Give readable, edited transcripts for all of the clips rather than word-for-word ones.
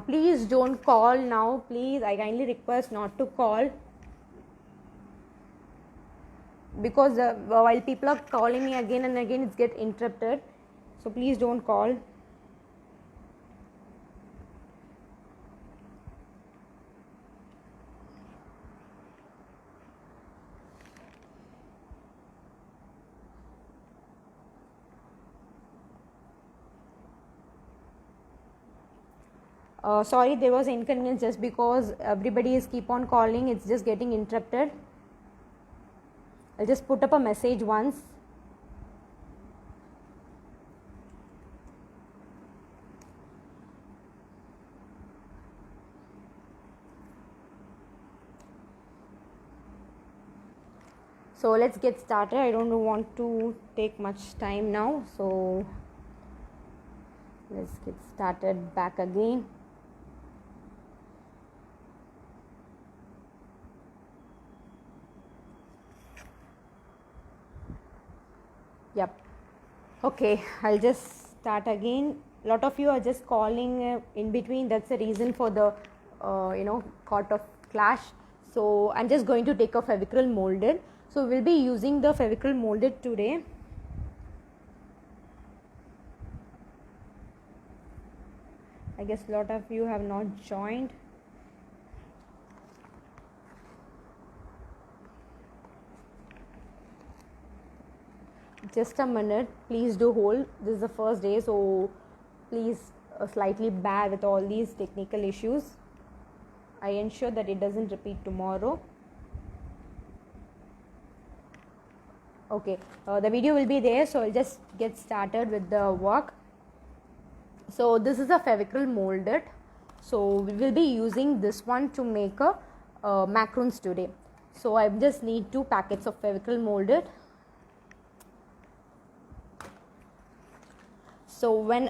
Please don't call now. Please, I kindly request not to call, because while people are calling me again and again, it's get interrupted. So please don't call. Sorry, there was inconvenience just because everybody is keep on calling. It's just getting interrupted. I'll just put up a message once. So let's get started. I don't want to take much time now. So let's get started back again. Yep. Okay, I'll just start again. A lot of you are just calling in between. That's the reason for the cut of clash. So I'm just going to take a Fevicryl molded. So we'll be using the Fevicryl molded today. I guess a lot of you have not joined. Just a minute, please do hold. This is the first day, so please slightly bear with all these technical issues. I ensure that it doesn't repeat tomorrow. Okay, the video will be there, so I'll just get started with the work. So this is a Fevicryl molded. So we will be using this one to make a macarons today. So I just need 2 packets of Fevicryl molded. So when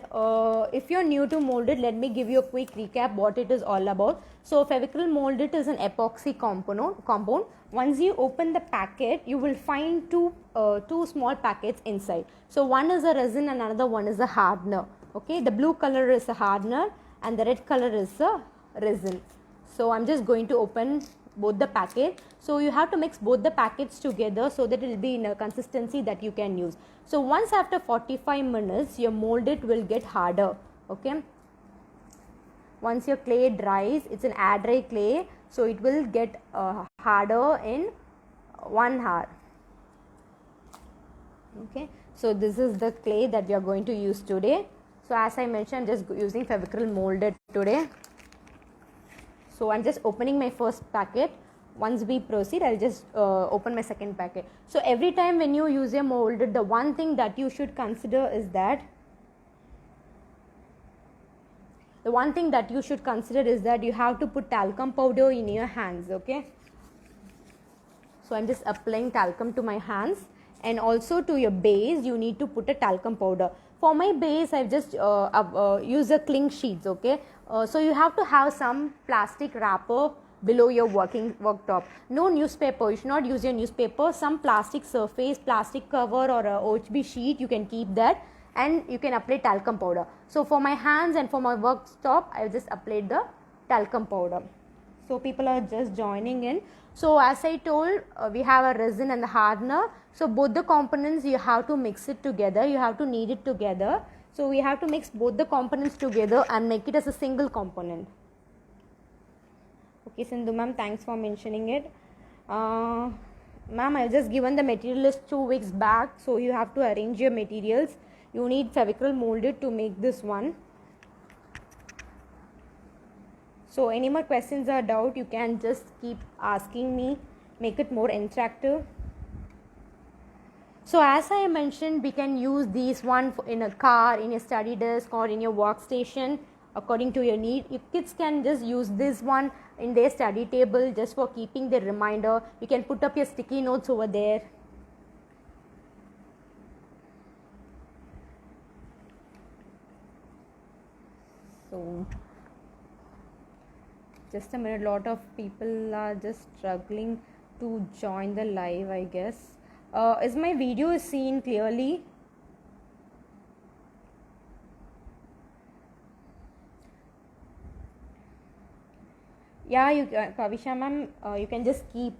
if you're new to molded, let me give you a quick recap what it is all about. So Fevicryl molded is an epoxy compound. Once you open the packet, you will find two small packets inside. So one is a resin and another one is a hardener. Okay, the blue color is a hardener and the red color is a resin. So I'm just going to open both the packet. So you have to mix both the packets together so that it will be in a consistency that you can use. So once after 45 minutes, your molded will get harder. Okay, once your clay dries, it's an air dry clay, so it will get harder in 1 hour. Okay, so this is the clay that we are going to use today. So as I mentioned, I'm just using Fevicryl molded today. So I'm just opening my first packet. Once we proceed, I'll just open my second packet. So every time when you use a molded, the one thing that you should consider is that you have to put talcum powder in your hands. Okay, so I'm just applying talcum to my hands, and also to your base you need to put a talcum powder. For my base, I've just used a cling sheets. Okay, so you have to have some plastic wrapper below your worktop. No newspaper, you should not use your newspaper. Some plastic surface, plastic cover or a OHB sheet, you can keep that, and you can apply talcum powder. So for my hands and for my worktop, I've just applied the talcum powder. So people are just joining in. So as I told, we have a resin and the hardener. So both the components you have to mix it together, you have to knead it together. So we have to mix both the components together and make it as a single component. Okay, Sindhu ma'am, thanks for mentioning it. Ma'am, I've just given the material list 2 weeks back, so you have to arrange your materials. You need Fevicryl molded to make this one. So any more questions or doubt, you can just keep asking me, make it more interactive. So as I mentioned, we can use these one in a car, in a study desk or in your workstation according to your need. Your kids can just use this one in their study table just for keeping the reminder. You can put up your sticky notes over there. So just a minute, lot of people are just struggling to join the live, I guess. Is my video seen clearly? Yeah, you Kavisha ma'am, you can just keep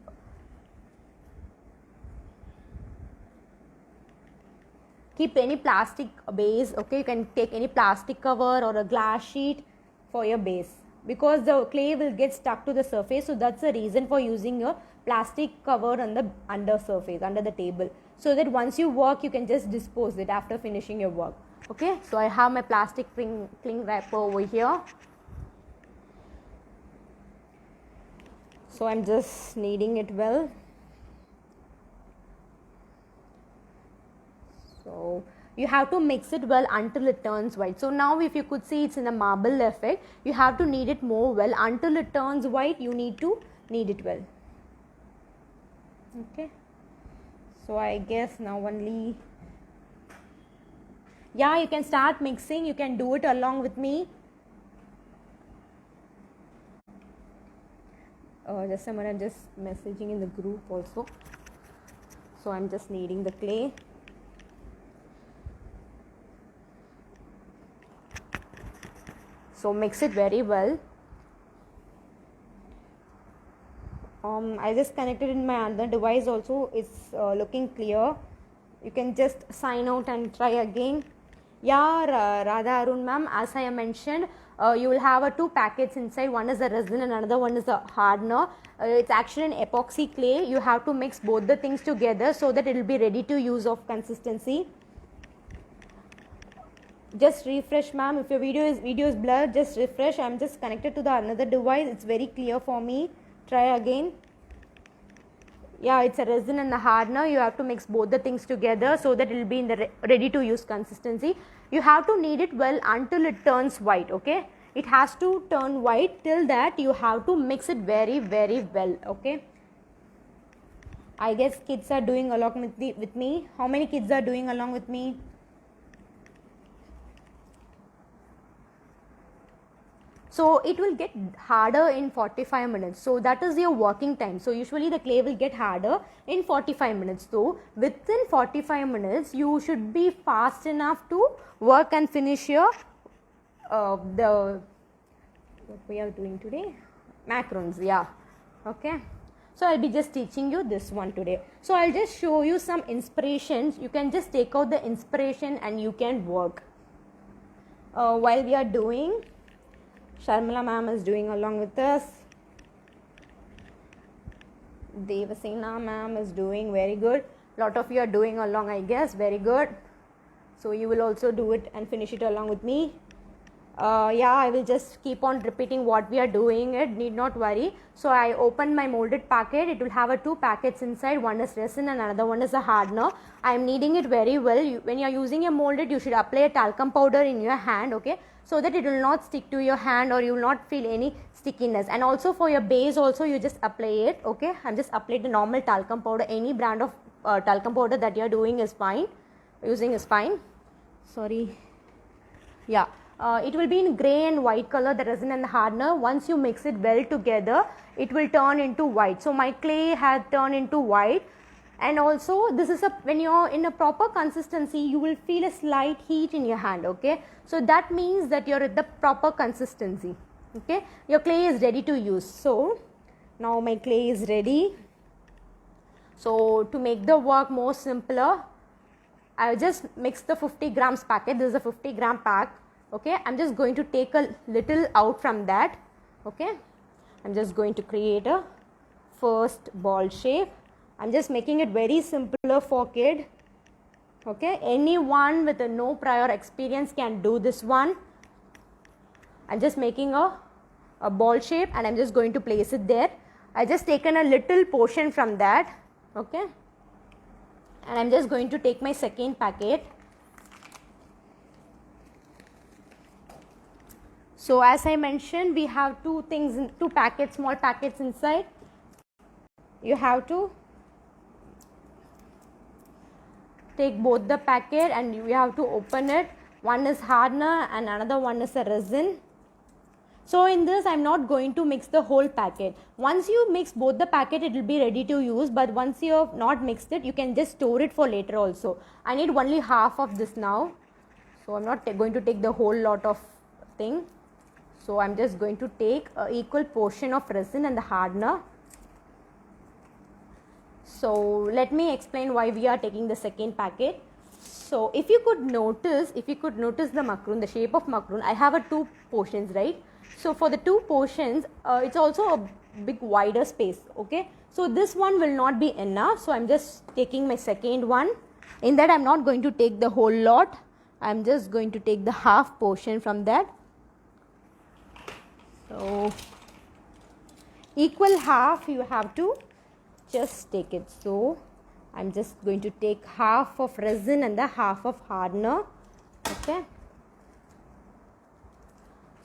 any plastic base, okay? You can take any plastic cover or a glass sheet for your base, because the clay will get stuck to the surface. So that's the reason for using a plastic cover on the under surface, under the table, so that once you work you can just dispose it after finishing your work. Okay, so I have my plastic cling wrapper over here. So I'm just kneading it well. So you have to mix it well until it turns white. So now if you could see, it's in a marble effect. You have to knead it more well until it turns white. You need to knead it well. Okay, so I guess now only, yeah, you can start mixing. You can do it along with me. Just a minute, I'm just messaging in the group also. So I'm just kneading the clay. So mix it very well. I just connected in my other device also. It's looking clear. You can just sign out and try again. Yeah, Radha Arun ma'am, as I mentioned, you will have two packets inside. One is a resin and another one is a hardener. It's actually an epoxy clay. You have to mix both the things together so that it will be ready to use of consistency. Just refresh ma'am. If your video is blurred, just refresh. I'm just connected to the another device. It's very clear for me. Try again. Yeah, it's a resin and a hardener. You have to mix both the things together so that it will be in the ready to use consistency. You have to knead it well until it turns white. Okay, it has to turn white. Till that you have to mix it very well. Okay, I guess kids are doing along with me. How many kids are doing along with me? So it will get harder in 45 minutes. So that is your working time. So usually the clay will get harder in 45 minutes. So within 45 minutes, you should be fast enough to work and finish your what we are doing today, macarons. Yeah, okay. So I'll be just teaching you this one today. So I'll just show you some inspirations. You can just take out the inspiration and you can work while we are doing. Sharmila ma'am is doing along with us. Devasena ma'am is doing very good. Lot of you are doing along, I guess. Very good. So you will also do it and finish it along with me. Yeah, I will just keep on repeating what we are doing. It need not worry. So I opened my molded packet. It will have two packets inside. One is resin and another one is a hardener. I am kneading it very well. When you are using a molded, you should apply a talcum powder in your hand. Okay, so that it will not stick to your hand or you will not feel any stickiness. And also for your base also, you just apply it. Okay, I'm just applying the normal talcum powder. Any brand of talcum powder that you are doing is fine. Using is fine. Sorry. Yeah. It will be in grey and white color, the resin and the hardener. Once you mix it well together, it will turn into white. So my clay has turned into white. And also this is when you're in a proper consistency, you will feel a slight heat in your hand. Okay, so that means that you're at the proper consistency. Okay, your clay is ready to use. So now my clay is ready. So to make the work more simpler, I just mix the 50 grams packet. This is a 50 gram pack. Okay, I'm just going to take a little out from that. Okay, I'm just going to create a first ball shape. I'm just making it very simpler for kid. Okay, anyone with no prior experience can do this one. I'm just making a ball shape and I'm just going to place it there. I just taken a little portion from that. Okay, and I'm just going to take my second packet. So as I mentioned, we have two packets, small packets inside. You have to take both the packet and you have to open it. One is hardener and another one is a resin. So in this, I'm not going to mix the whole packet. Once you mix both the packet, it will be ready to use. But once you have not mixed it, you can just store it for later also. I need only half of this now. So I'm not going to take the whole lot of thing. So I'm just going to take an equal portion of resin and the hardener. So let me explain why we are taking the second packet. So if you could notice the macaroon, the shape of macaroon, I have a 2 portions, right? So for the 2 portions, it's also a big wider space, okay? So this one will not be enough, so I'm just taking my second one. In that I'm not going to take the whole lot, I'm just going to take the half portion from that. So equal half you have to just take it. So I'm just going to take half of resin and the half of hardener, okay?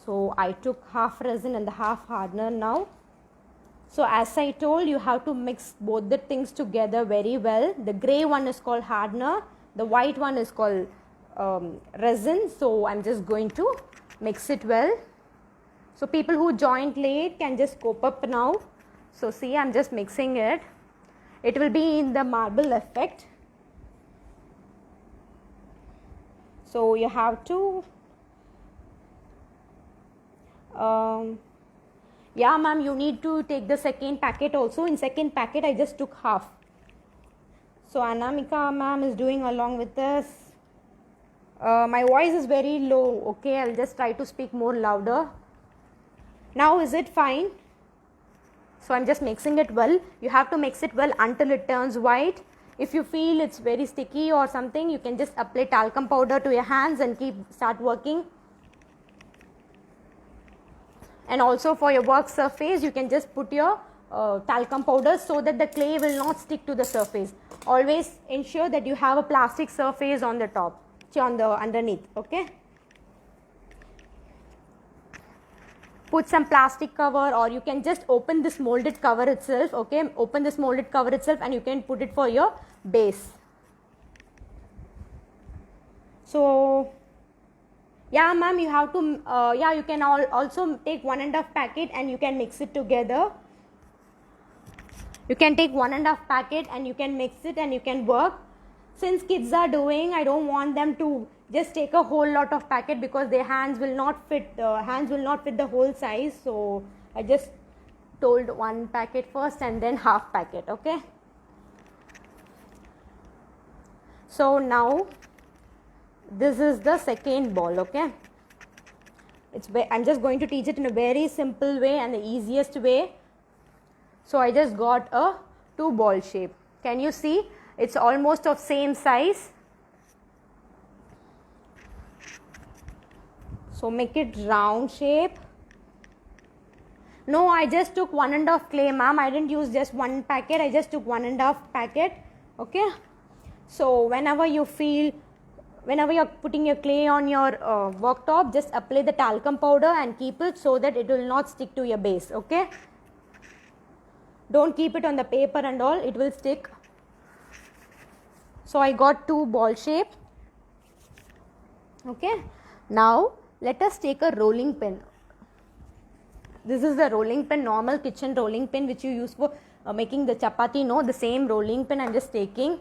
So I took half resin and the half hardener now. So as I told, you have to mix both the things together very well. The grey one is called hardener, the white one is called resin. So I'm just going to mix it well. So people who joined late can just cope up now. So see, I'm just mixing it. It will be in the marble effect. So you have to yeah ma'am, you need to take the second packet also. In second packet I just took half. So Anamika ma'am is doing along with us. My voice is very low, okay? I'll just try to speak more louder. Now is it fine? So I'm just mixing it well. You have to mix it well until it turns white. If you feel it's very sticky or something, you can just apply talcum powder to your hands and start working. And also for your work surface, you can just put your talcum powder so that the clay will not stick to the surface. Always ensure that you have a plastic surface on the top, on the underneath, okay? Put some plastic cover, or you can just open this molded cover itself, okay? Open this molded cover itself and you can put it for your base. So yeah ma'am, you have to yeah, you can also take 1.5 packet and you can mix it together. You can take 1.5 packet and you can mix it and you can work. Since kids are doing, I don't want them to just take a whole lot of packet because their hands will not fit the whole size. So I just told 1 packet first and then half packet, okay? So now this is the second ball, okay? I'm just going to teach it in a very simple way and the easiest way. So I just got a 2 ball shape. Can you see? It's almost of same size. So make it round shape. No, I just took 1.5 clay, ma'am. I didn't use just 1 packet. I just took 1.5 packet, okay? So whenever you're putting your clay on your worktop, just apply the talcum powder and keep it so that it will not stick to your base, okay? Don't keep it on the paper and all, it will stick. So I got 2 ball shape, okay? Now let us take a rolling pin. This is the rolling pin, normal kitchen rolling pin which you use for making the chapati, no? The same rolling pin I'm just taking.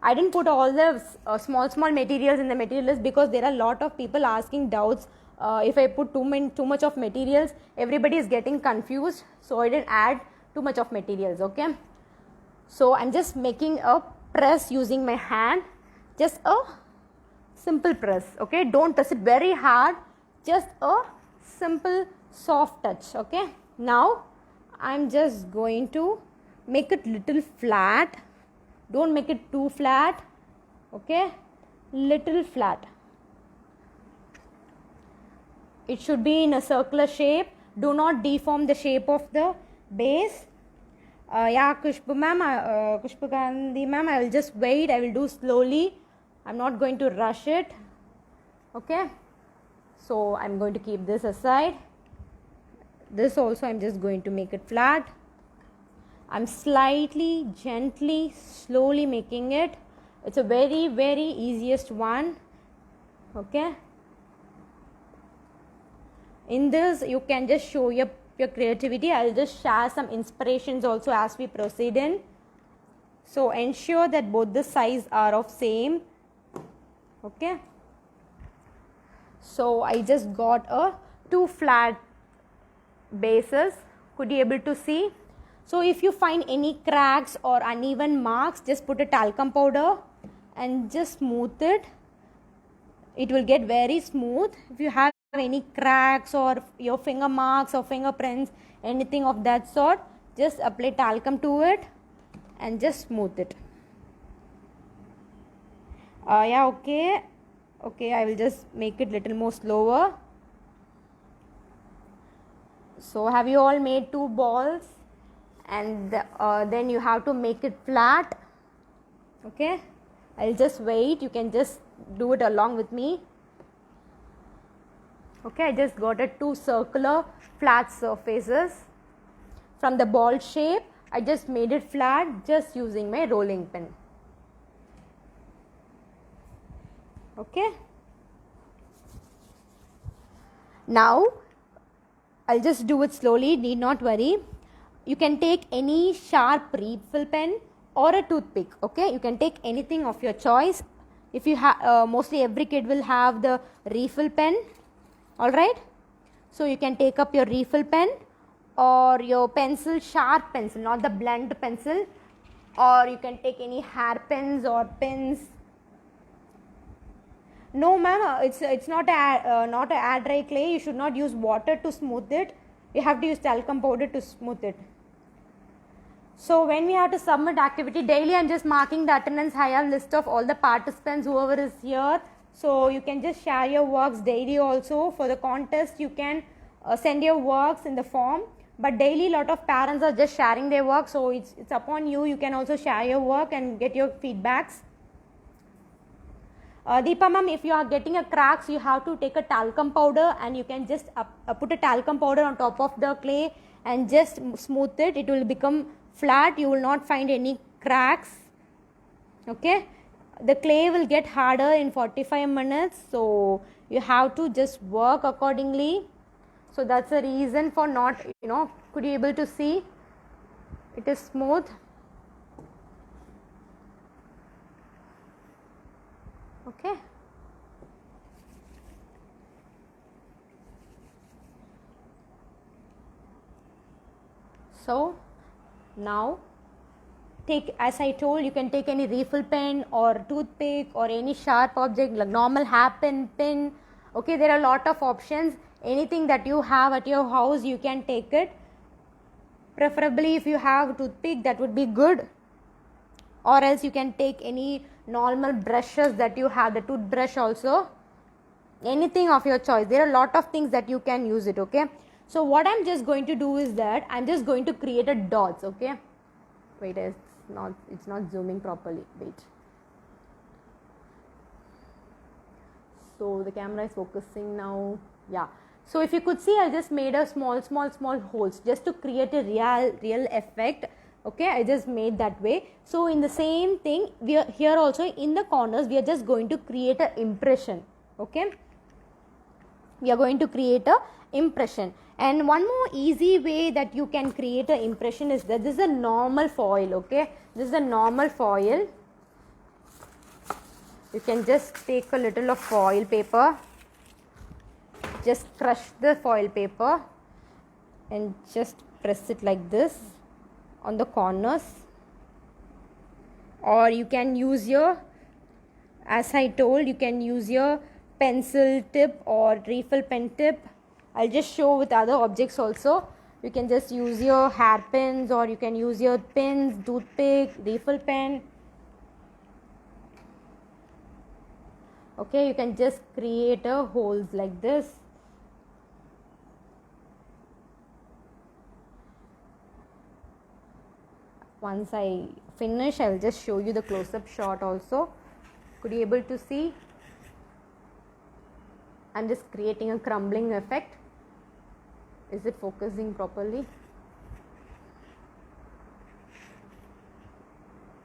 I didn't put all the small materials in the material list because there are a lot of people asking doubts. If I put too much of materials, everybody is getting confused. So I didn't add too much of materials, okay? So I'm just making a press using my hand, just a simple press, okay? Don't press it very hard, just a simple soft touch, okay? Now I'm just going to make it little flat. Don't make it too flat, okay? Little flat. It should be in a circular shape. Do not deform the shape of the base. Yeah, Kushbu ma'am, Kushbu Gandhi ma'am, I will just wait. I will do slowly. I'm not going to rush it, okay? So I'm going to keep this aside. This also I'm just going to make it flat. I'm slightly, gently, slowly making it. It's a very, very easiest one, okay? In this, you can just show your creativity. I'll just share some inspirations also as we proceed in. So ensure that both the sides are of same, okay? So I just got a two flat bases. Could you able to see? So if you find any cracks or uneven marks, just put a talcum powder and just smooth it. It will get very smooth. If you have any cracks or your finger marks or fingerprints, anything of that sort, just apply talcum to it and just smooth it. Yeah, okay. Okay, I will just make it little more slower. So have you all made two balls? And then you have to make it flat. Okay, I'll just wait. You can just do it along with me. Okay, I just got a two circular flat surfaces. From the ball shape, I just made it flat just using my rolling pin. Okay, now I'll just do it slowly, need not worry. You can take any sharp refill pen or a toothpick. Okay, you can take anything of your choice. If you have mostly every kid will have the refill pen. All right, so you can take up your refill pen or your pencil, sharp pencil, not the blunt pencil, or you can take any hairpins or pins. No ma'am, it's not a air dry clay. You should not use water to smooth it. You have to use talcum powder to smooth it. So when we have to submit activity daily, I'm just marking the attendance. I have list of all the participants, whoever is here. So you can just share your works daily also. For the contest, you can send your works in the form. But daily, lot of parents are just sharing their work. So it's upon you. You can also share your work and get your feedbacks. Deepa ma'am, if you are getting a cracks, you have to take a talcum powder and you can just put a talcum powder on top of the clay and just smooth it. It will become flat. You will not find any cracks. Okay, the clay will get harder in 45 minutes, so you have to just work accordingly. So that's the reason for not, could you able to see it is smooth. Okay, so now take, as I told, you can take any refill pen or toothpick or any sharp object like normal hairpin, pin. Okay, there are a lot of options. Anything that you have at your house, you can take it. Preferably if you have toothpick, that would be good, or else you can take any normal brushes that you have, the toothbrush also, anything of your choice. There are a lot of things that you can use it. Okay, so what I'm just going to do is that I'm just going to create a dots. Okay, wait, it's not zooming properly, wait. So the camera is focusing now. Yeah, so if you could see, I just made a small holes just to create a real effect. Okay, I just made that way. So in the same thing, we are here also in the corners, we are just going to create an impression. Okay, we are going to create a impression. And one more easy way that you can create an impression is that this is a normal foil. Okay, this is a normal foil. You can just take a little of foil paper, just crush the foil paper and just press it like this on the corners, or you can use your, as I told, you can use your pencil tip or refill pen tip. I'll just show with other objects also. You can just use your hairpins or you can use your pins, toothpick, refill pen. Okay, you can just create a holes like this. Once I finish, I will just show you the close-up shot also. Could you able to see? I'm just creating a crumbling effect. Is it focusing properly?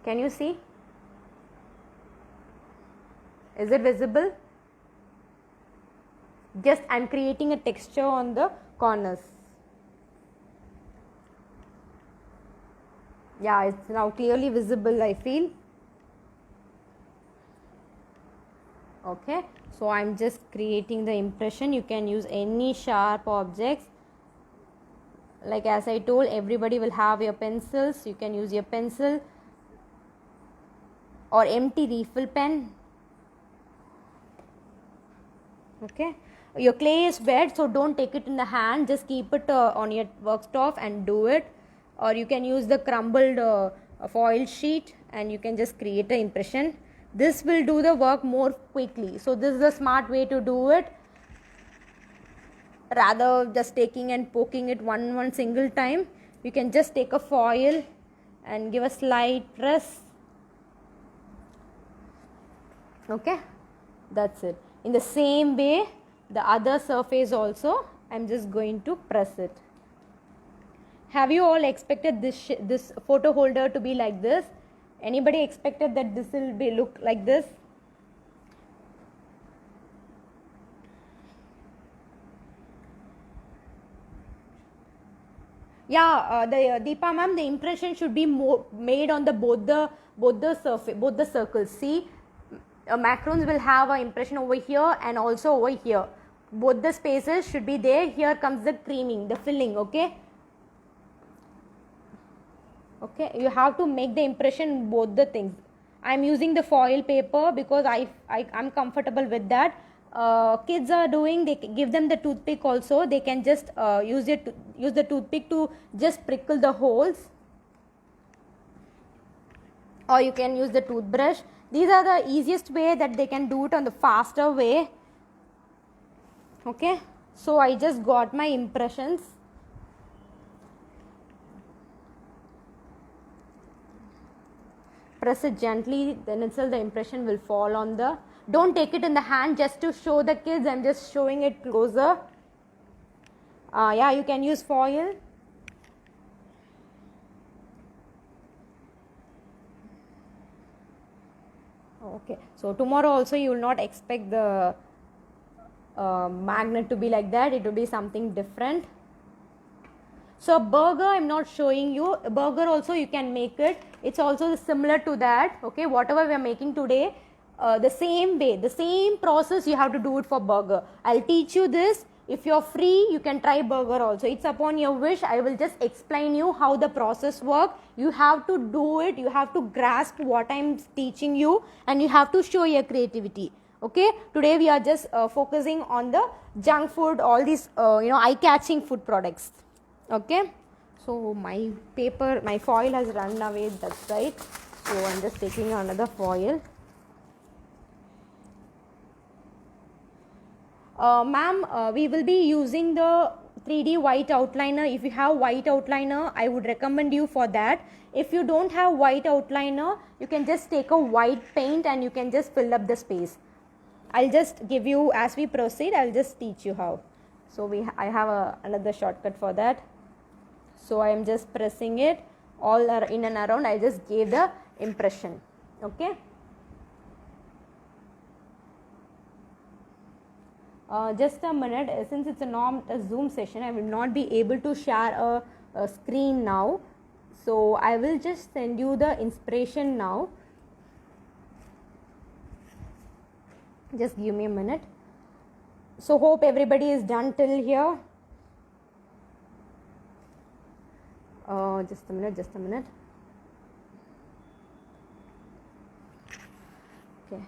Can you see? Is it visible? Just I'm creating a texture on the corners. Yeah, it's now clearly visible, I feel. Okay, So I'm just creating the impression. You can use any sharp objects. Like as I told, everybody will have your pencils. You can use your pencil or empty refill pen. Okay, your clay is wet, so don't take it in the hand, just keep it on your worktop and do it. Or you can use the crumbled foil sheet and you can just create an impression. This will do the work more quickly. So this is a smart way to do it, rather just taking and poking it one single time. You can just take a foil and give a slight press. Okay, that's it. In the same way, the other surface also, I'm just going to press it. Have you all expected this photo holder to be like this? Anybody expected that this will be look like this? Yeah, Deepa ma'am, the impression should be made on both the circles. See, macarons will have an impression over here and also over here. Both the spaces should be there. Here comes the creaming, the filling. Okay, you have to make the impression both the things. I'm using the foil paper because I'm comfortable with that. Kids are doing, they give them the toothpick also. They can just use the toothpick to just prickle the holes, or you can use the toothbrush. These are the easiest way that they can do it on the faster way. Okay, so I just got my impressions. Press it gently, then itself the impression will fall on the. Don't take it in the hand just to show the kids. I'm just showing it closer. Yeah, you can use foil. Okay, so tomorrow also you will not expect the magnet to be like that. It will be something different. So a burger I'm not showing you. A burger also you can make it. It's also similar to that. Okay, whatever we are making today, the same way, the same process you have to do it for burger. I'll teach you this. If you're free, you can try burger also. It's upon your wish. I will just explain you how the process works. You have to do it. You have to grasp what I'm teaching you, and you have to show your creativity. Okay, today we are just focusing on the junk food, all these eye-catching food products. Okay, so my foil has run away, that's right. So I'm just taking another foil. Ma'am, we will be using the 3D white outliner. If you have white outliner, I would recommend you for that. If you don't have white outliner, you can just take a white paint and you can just fill up the space. I'll just give you, as we proceed, I'll just teach you how. So I have another shortcut for that. So I am just pressing it all in and around. I just gave the impression. Okay. Just a minute, since it's a Zoom session, I will not be able to share a screen now. So I will just send you the inspiration now. Just give me a minute. So hope everybody is done till here. Just a minute. Okay.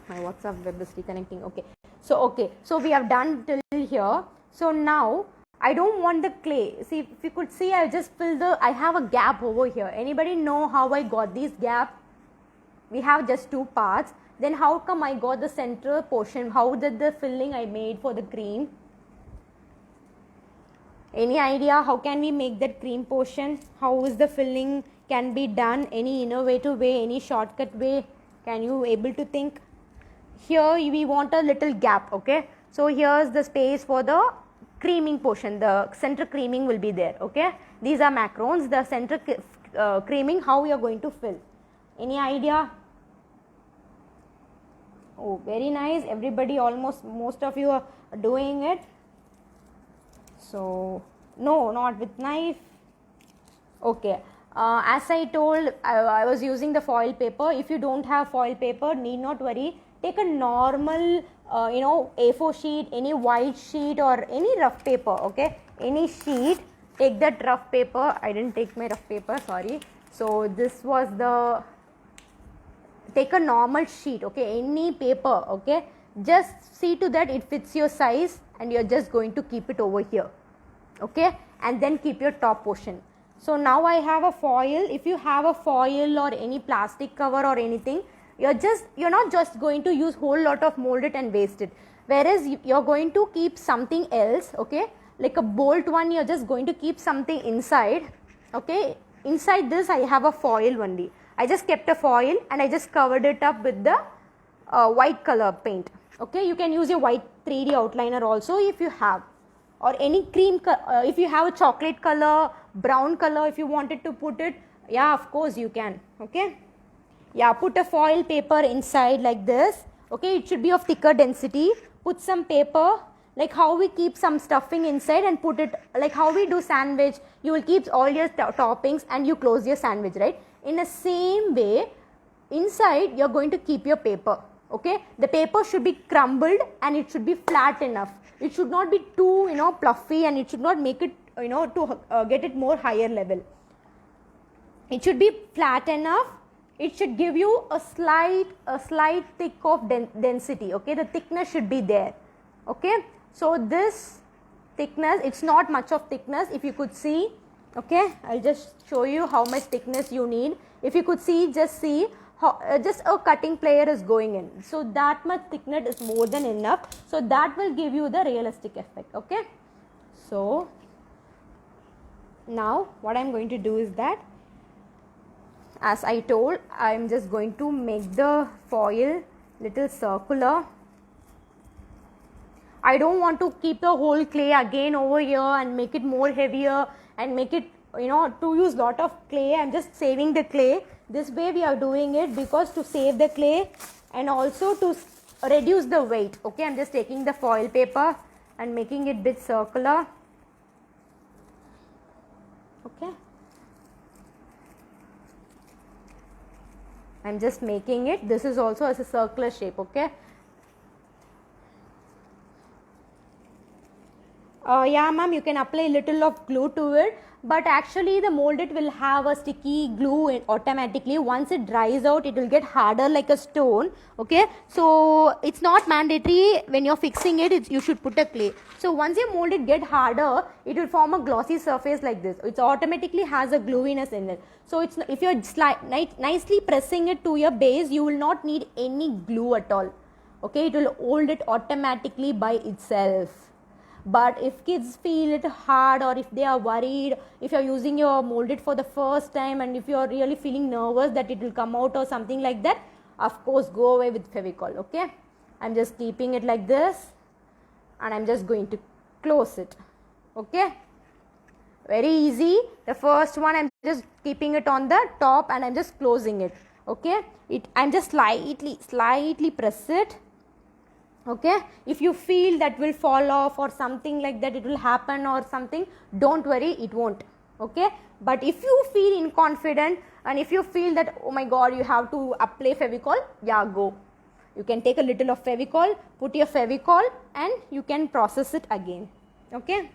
My WhatsApp web is reconnecting. Okay. So we have done till here. So now I don't want the clay. See, if you could see, I just I have a gap over here. Anybody know how I got this gap? We have just two parts. Then how come I got the central portion? How did the filling I made for the cream? Any idea how can we make that cream portion? How is the filling can be done? Any innovative way, any shortcut way? Can you able to think? Here we want a little gap, okay? So here's the space for the creaming portion. The center creaming will be there, okay? These are macarons. The center creaming, how we are going to fill? Any idea? Oh, very nice. Everybody, most of you are doing it. So, no, not with knife. Okay. As I told, I was using the foil paper. If you don't have foil paper, need not worry. Take a normal, A4 sheet, any white sheet or any rough paper, okay? Any sheet, take that rough paper. I didn't take my rough paper, sorry. So this was the, take a normal sheet, okay? Any paper, okay? Just see to that it fits your size and you're just going to keep it over here, okay? And then keep your top portion. So now I have a foil. If you have a foil or any plastic cover or anything, you're not just going to use whole lot of mold it and waste it. Whereas you're going to keep something else, okay? Like a bolt one, you're just going to keep something inside, okay? Inside this I have a foil only. I just kept a foil and I just covered it up with the white color paint, okay? You can use your white 3D outliner also if you have, or any cream, if you have a chocolate color, brown color, if you wanted to put it, yeah, of course you can, okay? Yeah, put a foil paper inside like this, okay? It should be of thicker density. Put some paper, like how we keep some stuffing inside and put it, like how we do sandwich, you will keep all your toppings and you close your sandwich, right? In the same way, inside you're going to keep your paper, okay? The paper should be crumbled and it should be flat enough. It should not be too, fluffy, and it should not make it, to get it more higher level. It should be flat enough. It should give you a slight thick of density, okay? The thickness should be there, okay? So this thickness, it's not much of thickness, if you could see, okay? I'll just show you how much thickness you need. If you could see, just see how just a cutting player is going in. So that much thickness is more than enough. So that will give you the realistic effect, okay? So now what I'm going to do is that, as I told, I'm just going to make the foil little circular. I don't want to keep the whole clay again over here and make it more heavier and make it, to use lot of clay. I'm just saving the clay. This way we are doing it because to save the clay and also to reduce the weight, okay? I'm just taking the foil paper and making it bit circular, okay? I'm just making it, this is also as a circular shape, okay? Yeah ma'am, you can apply a little of glue to it, but actually the molded will have a sticky glue automatically. Once it dries out, it will get harder like a stone, okay? So it's not mandatory when you're fixing it, you should put a clay. So once your molded get harder, it will form a glossy surface like this. It automatically has a gluiness in it. So it's, if you're nicely pressing it to your base, you will not need any glue at all, okay? It will hold it automatically by itself. But if kids feel it hard, or if they are worried, if you're using your molded for the first time and if you're really feeling nervous that it will come out or something like that, of course go away with Fevicol, okay? I'm just keeping it like this and I'm just going to close it, okay? Very easy. The first one I'm just keeping it on the top and I'm just closing it, okay? I'm just slightly press it, okay? If you feel that will fall off or something like that, it will happen or something, don't worry, it won't, okay? But if you feel inconfident and if you feel that, oh my god, you have to apply Fevicol, yeah, go. You can take a little of Fevicol, put your Fevicol and you can process it again, okay?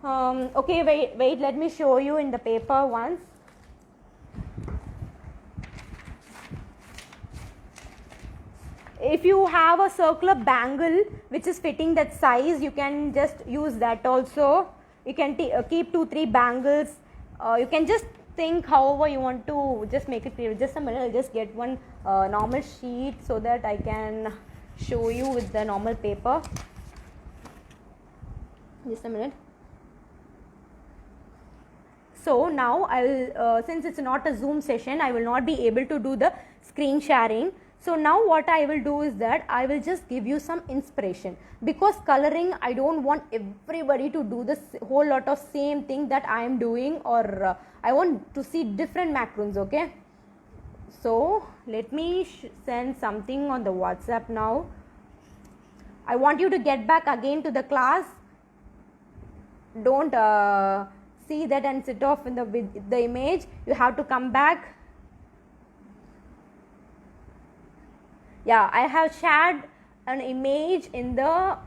Okay, wait, let me show you in the paper once. If you have a circular bangle which is fitting that size, you can just use that also. You can keep 2-3 bangles. You can just think however you want to just make it clear. Just a minute, I'll just get one normal sheet so that I can show you with the normal paper. Just a minute. So now I will, since it's not a Zoom session, I will not be able to do the screen sharing. So now what I will do is that I will just give you some inspiration, because coloring, I don't want everybody to do this whole lot of same thing that I am doing, or I want to see different macaroons, okay? So let me send something on the WhatsApp now. I want you to get back again to the class. Don't see that and sit off in the image. You have to come back. Yeah, I have shared an image in the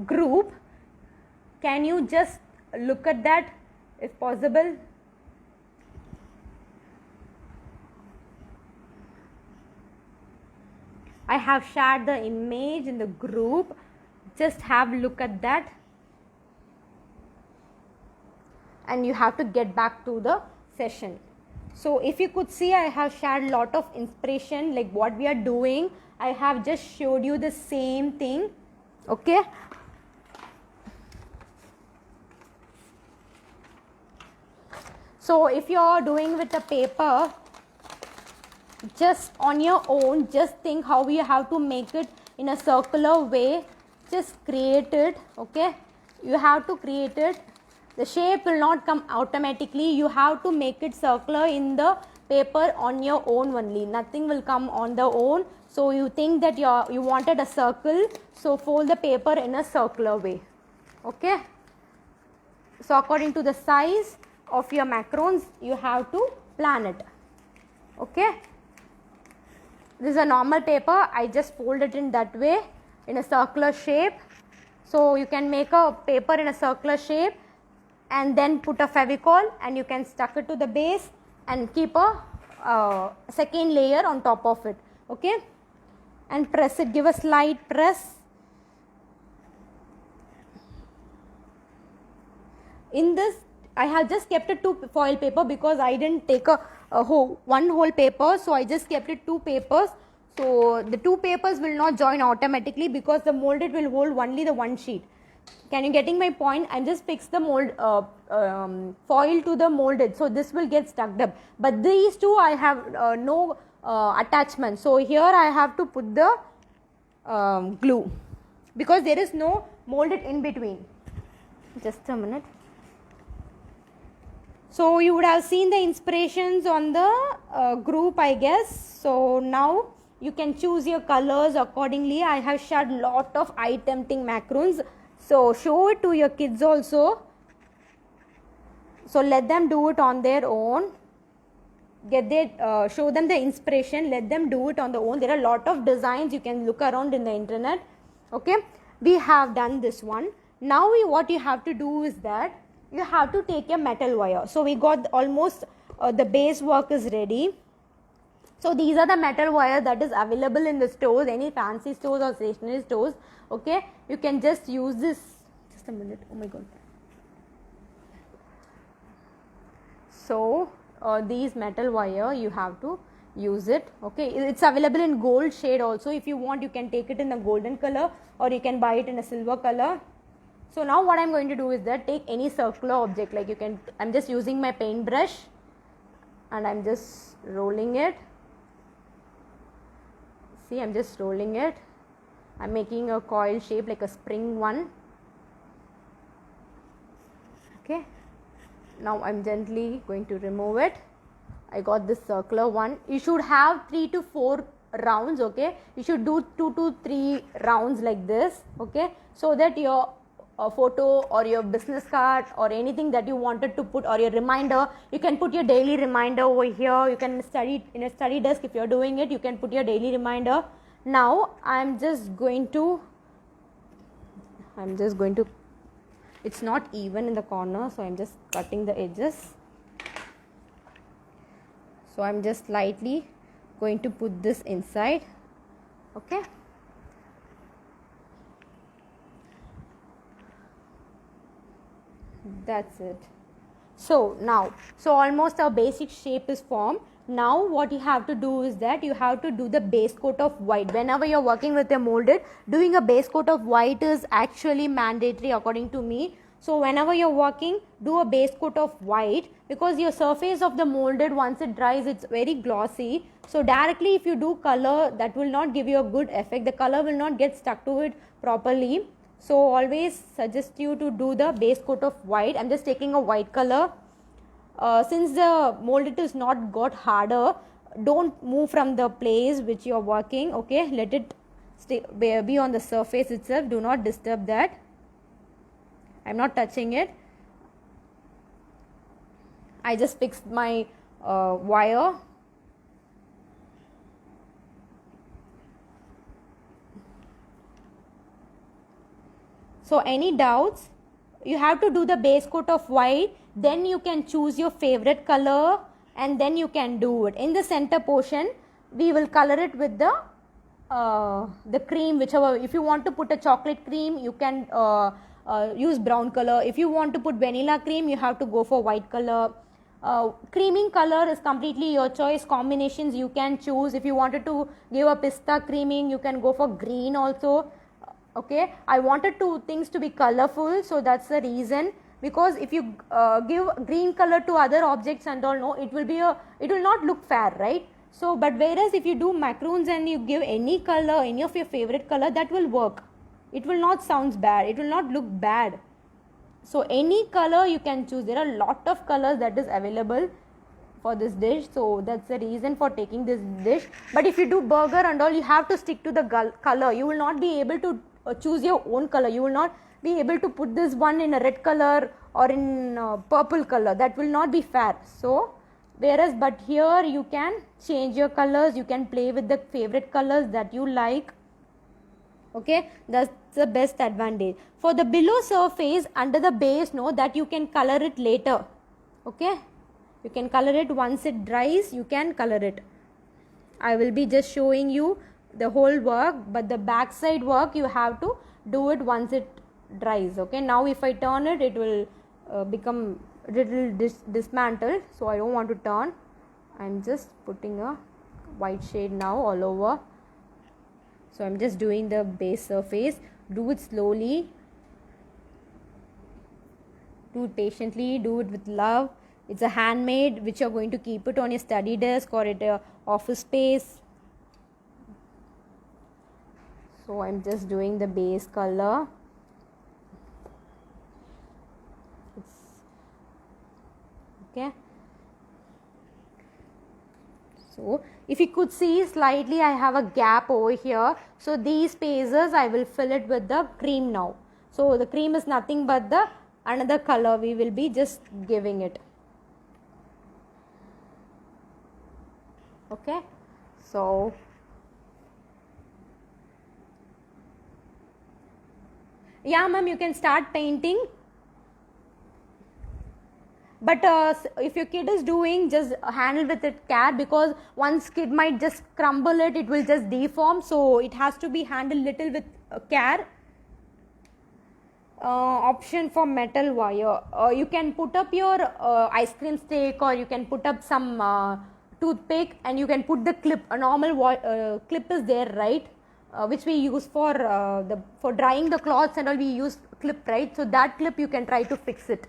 group. Can you just look at that if possible? I have shared the image in the group. Just have a look at that. And you have to get back to the session. So if you could see, I have shared a lot of inspiration, like what we are doing. I have just showed you the same thing. Okay. So if you are doing with a paper, just on your own, just think how you have to make it in a circular way. Just create it. Okay. You have to create it. The shape will not come automatically. You have to make it circular in the paper on your own only. Nothing will come on the own. So you think that you wanted a circle. So fold the paper in a circular way. Okay. So according to the size of your macarons, you have to plan it. Okay. This is a normal paper. I just fold it in that way in a circular shape. So you can make a paper in a circular shape and then put a Fevicol and you can stuck it to the base and keep a second layer on top of it. Okay. And press it. Give a slight press. In this, I have just kept it 2 foil paper because I didn't take one whole paper. So I just kept it 2 papers. So the 2 papers will not join automatically because the molded will hold only the 1 sheet. Can you getting my point? I just fix the mold foil to the molded, so this will get stuck up. But these two I have no attachment. So here I have to put the glue because there is no molded in between. Just a minute. So you would have seen the inspirations on the group, I guess. So now you can choose your colors accordingly. I have shared lot of eye tempting macarons. So show it to your kids also. So let them do it on their own. Show them the inspiration. Let them do it on their own. There are a lot of designs you can look around in the internet. Okay. We have done this one. Now what you have to do is that you have to take a metal wire. So we got almost the base work is ready. So these are the metal wire that is available in the stores, any fancy stores or stationery stores. Okay, you can just use this. Just a minute. Oh my god. So these metal wire, you have to use it. Okay, it's available in gold shade also. If you want, you can take it in a golden color or you can buy it in a silver color. So now what I'm going to do is that take any circular object, like you can, I'm just using my paintbrush and I'm just rolling it. See, I'm just rolling it. I'm making a coil shape like a spring one. Okay. Now I'm gently going to remove it. I got this circular one. You should have 3 to 4 rounds. Okay. You should do 2 to 3 rounds like this. Okay. So that your photo or your business card or anything that you wanted to put or your reminder, you can put your daily reminder over here. You can study in a study desk. If you're doing it, you can put your daily reminder. Now I'm just going to, it's not even in the corner, so I'm just cutting the edges. So I'm just lightly going to put this inside. Okay. That's it. So now, almost our basic shape is formed. Now what you have to do is that you have to do the base coat of white. Whenever you're working with a molded, doing a base coat of white is actually mandatory according to me. So whenever you're working, do a base coat of white because your surface of the molded, once it dries, it's very glossy. So directly if you do color, that will not give you a good effect. The color will not get stuck to it properly. So always suggest you to do the base coat of white. I'm just taking a white color. Since the molded is not got harder, don't move from the place which you are working. Okay, let it stay, be on the surface itself. Do not disturb that. I'm not touching it. I just fixed my wire. So any doubts, you have to do the base coat of white, then you can choose your favorite color and then you can do it. In the center portion, we will color it with the cream, whichever. If you want to put a chocolate cream, you can use brown color. If you want to put vanilla cream, you have to go for white color. Creaming color is completely your choice. Combinations you can choose. If you wanted to give a pista creaming, you can go for green also. Okay, I wanted things to be colorful, so that's the reason. Because if you give green color to other objects and all, no, it will not look fair, right? So, but whereas if you do macaroons and you give any color, any of your favorite color, that will work. It will not sound bad. It will not look bad. So any color you can choose. There are a lot of colors that is available for this dish, so that's the reason for taking this dish. But if you do burger and all, you have to stick to the color. You will not be able to choose your own color. You will not be able to put this one in a red color or in purple color. That will not be fair. So whereas, but here you can change your colors. You can play with the favorite colors that you like. Okay, that's the best advantage. For the below surface under the base, no, that you can color it later. Okay, you can color it once it dries. You can color it. I will be just showing you the whole work, but the back side work you have to do it once it dries. Okay, now if I turn it, it will become little dismantled, so I don't want to turn. I'm just putting a white shade now all over. So I'm just doing the base surface. Do it slowly, do it patiently, do it with love. It's a handmade, which you're going to keep it on your study desk or at your office space. So I'm just doing the base color. Okay. So if you could see slightly, I have a gap over here. So these spaces I will fill it with the cream now. So the cream is nothing but the another color we will be just giving it. Okay. So yeah, ma'am, you can start painting. But if your kid is doing, just handle with it care, because once kid might just crumble it, it will just deform. So it has to be handled little with care. Option for metal wire. You can put up your ice cream stick, or you can put up some toothpick, and you can put the clip. A normal clip is there, right? Which we use for drying the cloths and all. We use clip, right? So that clip you can try to fix it.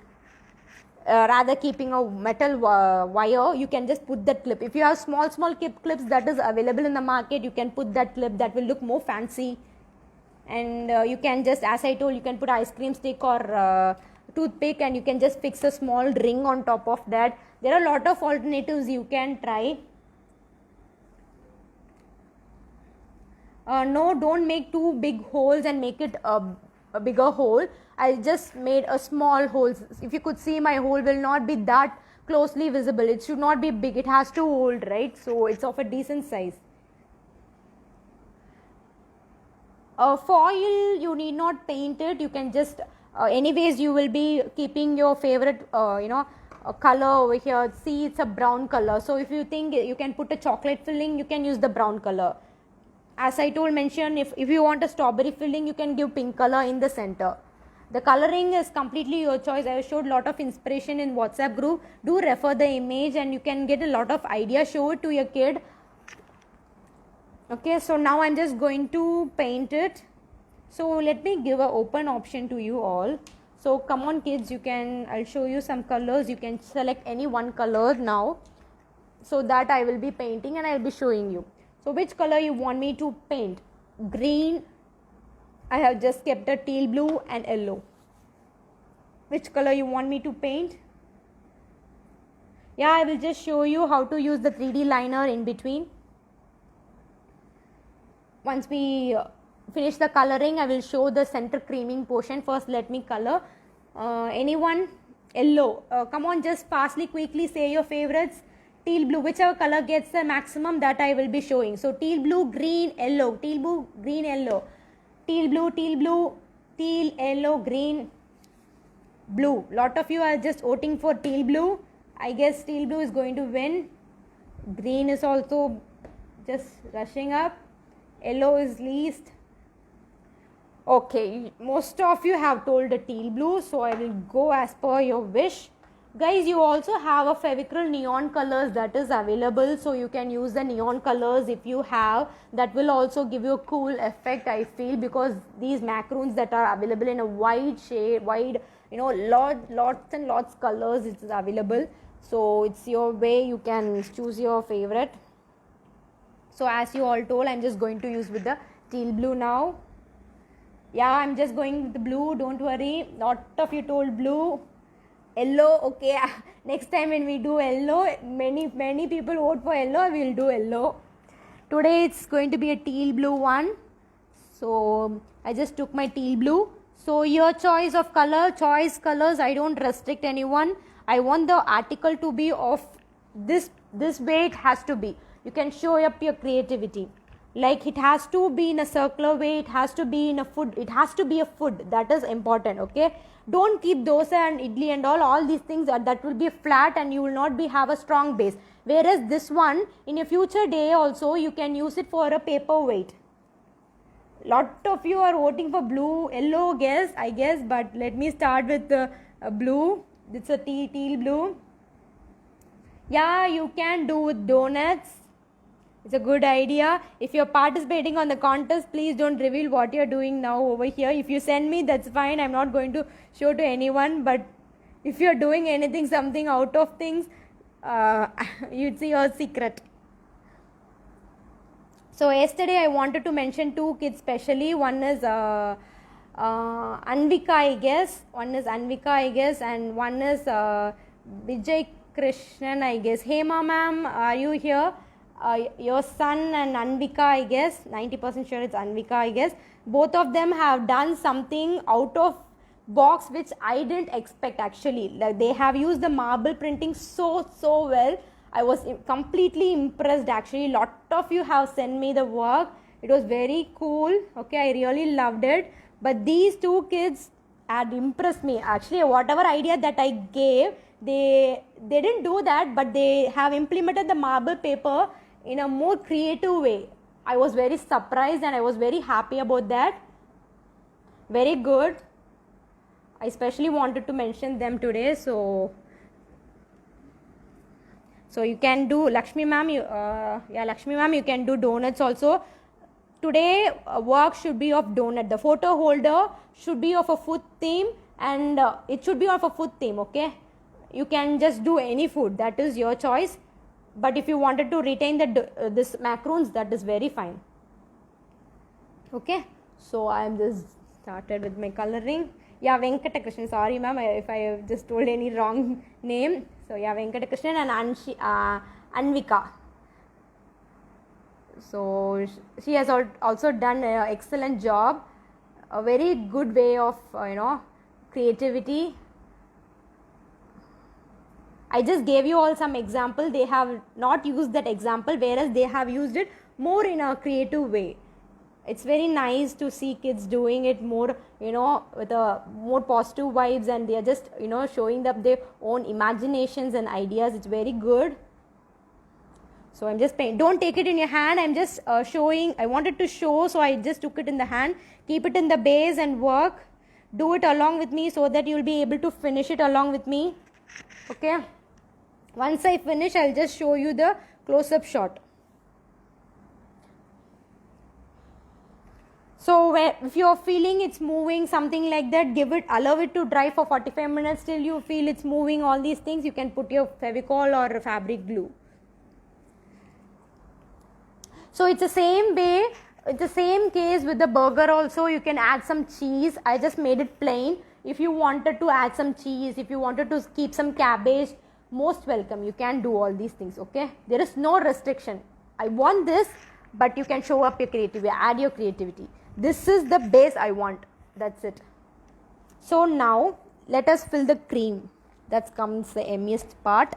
Rather keeping a metal wire, you can just put that clip. If you have small clips that is available in the market, you can put that clip. That will look more fancy. And you can just, as I told, you can put ice cream stick or toothpick, and you can just fix a small ring on top of that. There are a lot of alternatives you can try. No, don't make too big holes and make it a bigger hole. I just made a small hole. If you could see, my hole will not be that closely visible. It should not be big. It has to hold, right? So it's of a decent size. Foil, you need not paint it. You can just anyways you will be keeping your favorite color over here. See, it's a brown color. So if you think you can put a chocolate filling, you can use the brown color. As I told, mention if you want a strawberry filling, you can give pink color in the center. The coloring is completely your choice. I showed a lot of inspiration in WhatsApp group. Do refer the image and you can get a lot of ideas. Show it to your kid. Okay, so now I'm just going to paint it. So let me give an open option to you all. So come on kids, I'll show you some colors. You can select any one color now. So that I will be painting and I'll be showing you. So which color you want me to paint? Green. I have just kept a teal blue and yellow. Which color you want me to paint? Yeah, I will just show you how to use the 3D liner in between. Once we finish the coloring, I will show the center creaming portion. First, let me color. Anyone yellow. Come on, just fastly, quickly say your favorites. Teal blue, whichever color gets the maximum, that I will be showing. So teal blue, green, yellow, teal blue, green, yellow, teal blue, teal, yellow, green, blue. Lot of you are just voting for teal blue. I guess teal blue is going to win. Green is also just rushing up. Yellow is least. Okay, most of you have told the teal blue, so I will go as per your wish. Guys, you also have a Fevicryl neon colors that is available, so you can use the neon colors if you have. That will also give you a cool effect, I feel, because these macaroons that are available in a wide shade, wide, lots and lots colors it is available. So it's your way, you can choose your favorite. So as you all told, I'm just going to use with the teal blue now. Yeah, I'm just going with the blue, don't worry. Lot of you told blue. Yellow, okay. Next time when we do yellow, many people vote for yellow, we will do yellow. Today it's going to be a teal blue one. So I just took my teal blue. So your choice of color, choice colors, I don't restrict anyone. I want the article to be of this way it has to be. You can show up your creativity. Like it has to be in a circular way, it has to be in a food, it has to be a food, that is important, okay. Don't keep dosa and idli and all these things that will be flat and you will not have a strong base. Whereas this one, in a future day also, you can use it for a paperweight. Lot of you are voting for blue, yellow guess, I guess, but let me start with the blue. It's a teal blue. Yeah, you can do with donuts. It's a good idea. If you're participating on the contest, please don't reveal what you're doing now over here. If you send me, that's fine. I'm not going to show to anyone. But if you're doing anything, something out of things, you'd see your secret. So yesterday I wanted to mention two kids specially. One is Anvika, I guess. And one is Vijay Krishnan, I guess. Hema ma'am, are you here? Your son and Anvika, I guess, 90% sure it's Anvika, I guess. Both of them have done something out of box which I didn't expect actually. Like they have used the marble printing so well. I was completely impressed actually. Lot of you have sent me the work. It was very cool. Okay, I really loved it. But these two kids had impressed me. Actually, whatever idea that I gave, they didn't do that, but they have implemented the marble paper in a more creative way. I was very surprised and I was very happy about that. Very good. I especially wanted to mention them today. So you can do, Lakshmi ma'am, Lakshmi ma'am, you can do donuts also. Today work should be of donut. The photo holder should be of a food theme and it should be of a food theme, okay. You can just do any food, that is your choice. But if you wanted to retain this macaroons, that is very fine. Okay, so I am just started with my coloring. Yeah, Venkata Krishnan, sorry ma'am if I have just told any wrong name. So yeah, Venkata Krishnan and Anvika. So she has also done an excellent job. A very good way of creativity. I just gave you all some example. They have not used that example, whereas they have used it more in a creative way. It's very nice to see kids doing it more, with a more positive vibes, and they are just, showing up their own imaginations and ideas. It's very good. So I'm just don't take it in your hand. I'm just showing. I wanted to show, so I just took it in the hand. Keep it in the base and work. Do it along with me so that you'll be able to finish it along with me. Okay. Once I finish, I'll just show you the close-up shot. So if you're feeling it's moving, something like that, allow it to dry for 45 minutes till you feel it's moving, all these things. You can put your Fevicol or fabric glue. So it's the same way, it's the same case with the burger also. You can add some cheese. I just made it plain. If you wanted to add some cheese, if you wanted to keep some cabbage, most welcome. You can do all these things, okay. There is no restriction. I want this, but you can show up your creativity, add your creativity. This is the base I want. That's it. So now let us fill the cream. That comes the yummiest part.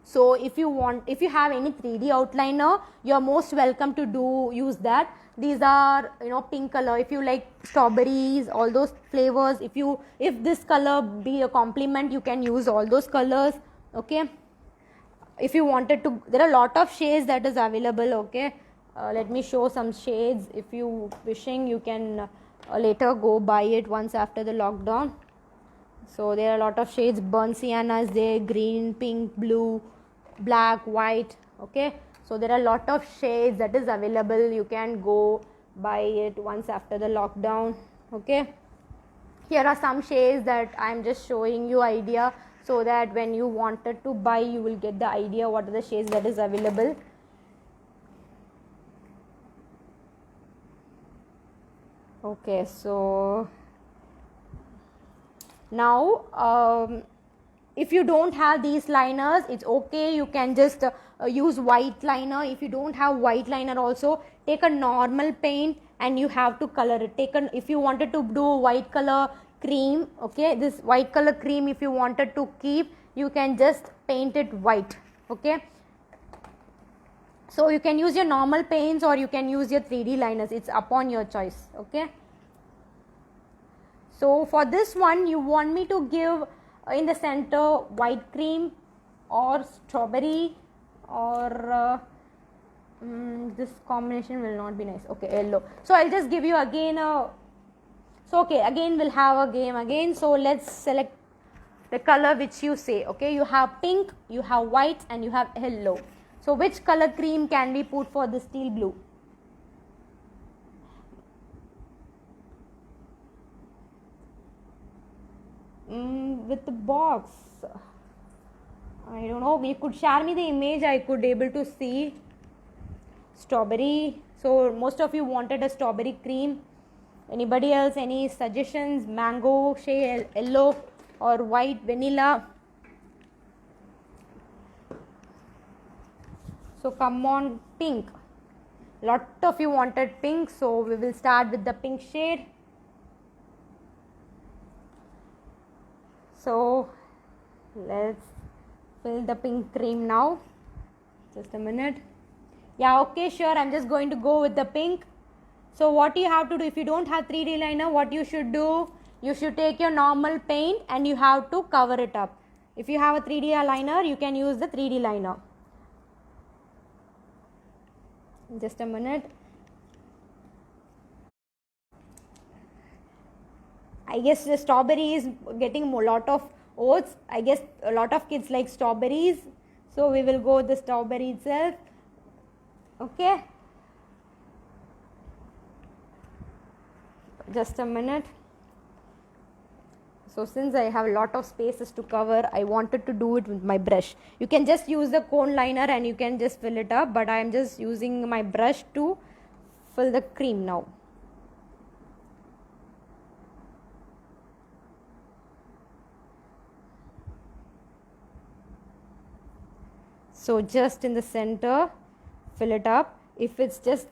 So if you have any 3D outliner, you're most welcome to use that. These are, pink color. If you like strawberries, all those flavors, if this color be a compliment, you can use all those colors. Okay, if you wanted to, there are a lot of shades that is available. Okay, let me show some shades. If you wishing, you can later go buy it once after the lockdown. So there are a lot of shades. Burnt sienna is there, green, pink, blue, black, white. Okay, so there are a lot of shades that is available. You can go buy it once after the lockdown. Okay, here are some shades that I am just showing you idea, so that when you wanted to buy, you will get the idea what are the shades that is available. Okay, so now if you don't have these liners, it's okay, you can just use white liner. If you don't have white liner also, take a normal paint and you have to color it. If you wanted to do white color cream, okay, this white color cream, if you wanted to keep, you can just paint it white. Okay, so you can use your normal paints or you can use your 3D liners, it's upon your choice. Okay, so for this one, you want me to give in the center white cream or strawberry, or this combination will not be nice. Okay, yellow. So I'll just give you again again we'll have a game again. So let's select the color which you say. Okay, you have pink, you have white, and you have yellow. So which color cream can we put for the steel blue? With the box, I don't know, you could share me the image, I could able to see. Strawberry, so most of you wanted a strawberry cream. Anybody else, any suggestions? Mango shade, yellow or white, vanilla? So come on, pink. Lot of you wanted pink, so we will start with the pink shade. So let's fill the pink cream now. Just a minute. Yeah, okay, sure, I'm just going to go with the pink. So what you have to do, if you don't have 3D liner, what you should do, you should take your normal paint and you have to cover it up. If you have a 3D liner, you can use the 3D liner. Just a minute. I guess the strawberry is getting a lot of oats. I guess a lot of kids like strawberries, so we will go with the strawberry itself. Okay, just a minute. So since I have a lot of spaces to cover, I wanted to do it with my brush. You can just use the cone liner and you can just fill it up, but I am just using my brush to fill the cream now. So just in the center, fill it up. If it's just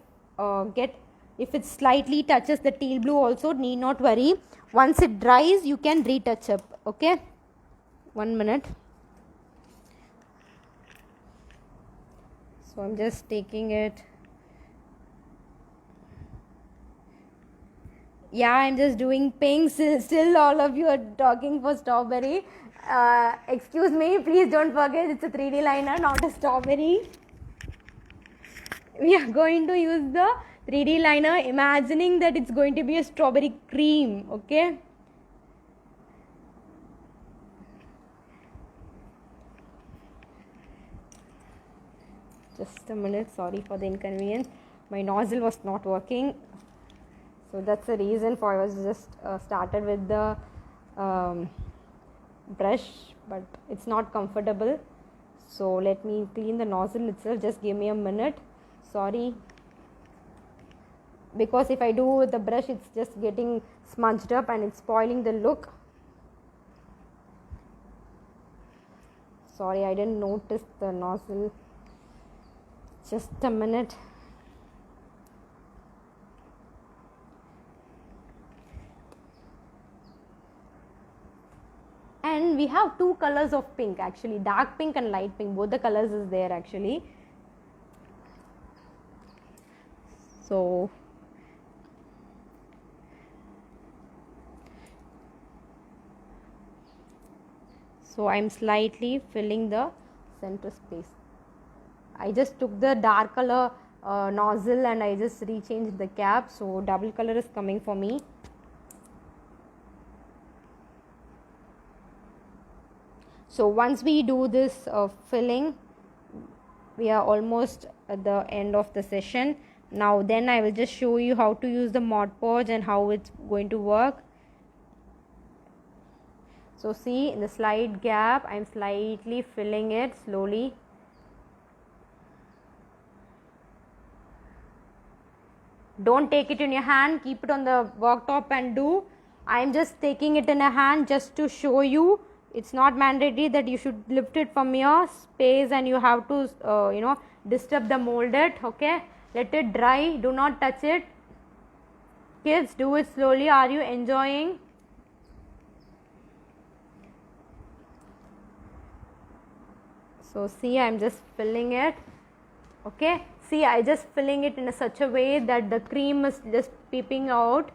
if it slightly touches the teal blue also, need not worry. Once it dries, you can retouch up. Okay, 1 minute. So I'm just taking it. Yeah, I'm just doing pink. Still all of you are talking for strawberry. Excuse me, please don't forget it's a 3D liner, not a strawberry. We are going to use the 3D liner, imagining that it's going to be a strawberry cream. Okay, just a minute, sorry for the inconvenience. My nozzle was not working, so that's the reason for I was just started with the brush, but it's not comfortable. So let me clean the nozzle itself. Just give me a minute. Sorry, because if I do with the brush, it's just getting smudged up and it's spoiling the look. Sorry, I didn't notice the nozzle. Just a minute. And then we have two colors of pink actually, dark pink and light pink, both the colors is there actually. So I'm slightly filling the center space. I just took the dark color nozzle and I just rechanged the cap, so double color is coming for me. So once we do this filling, we are almost at the end of the session. Now then I will just show you how to use the Mod Podge and how it's going to work. So see, in the slide gap, I am slightly filling it slowly. Don't take it in your hand, keep it on the worktop and do. I am just taking it in a hand just to show you. It's not mandatory that you should lift it from your space and you have to disturb the molded. Okay, let it dry, do not touch it. Kids, do it slowly. Are you enjoying? So see, I am just filling it. Okay, see, I just filling it in such a way that the cream is just peeping out.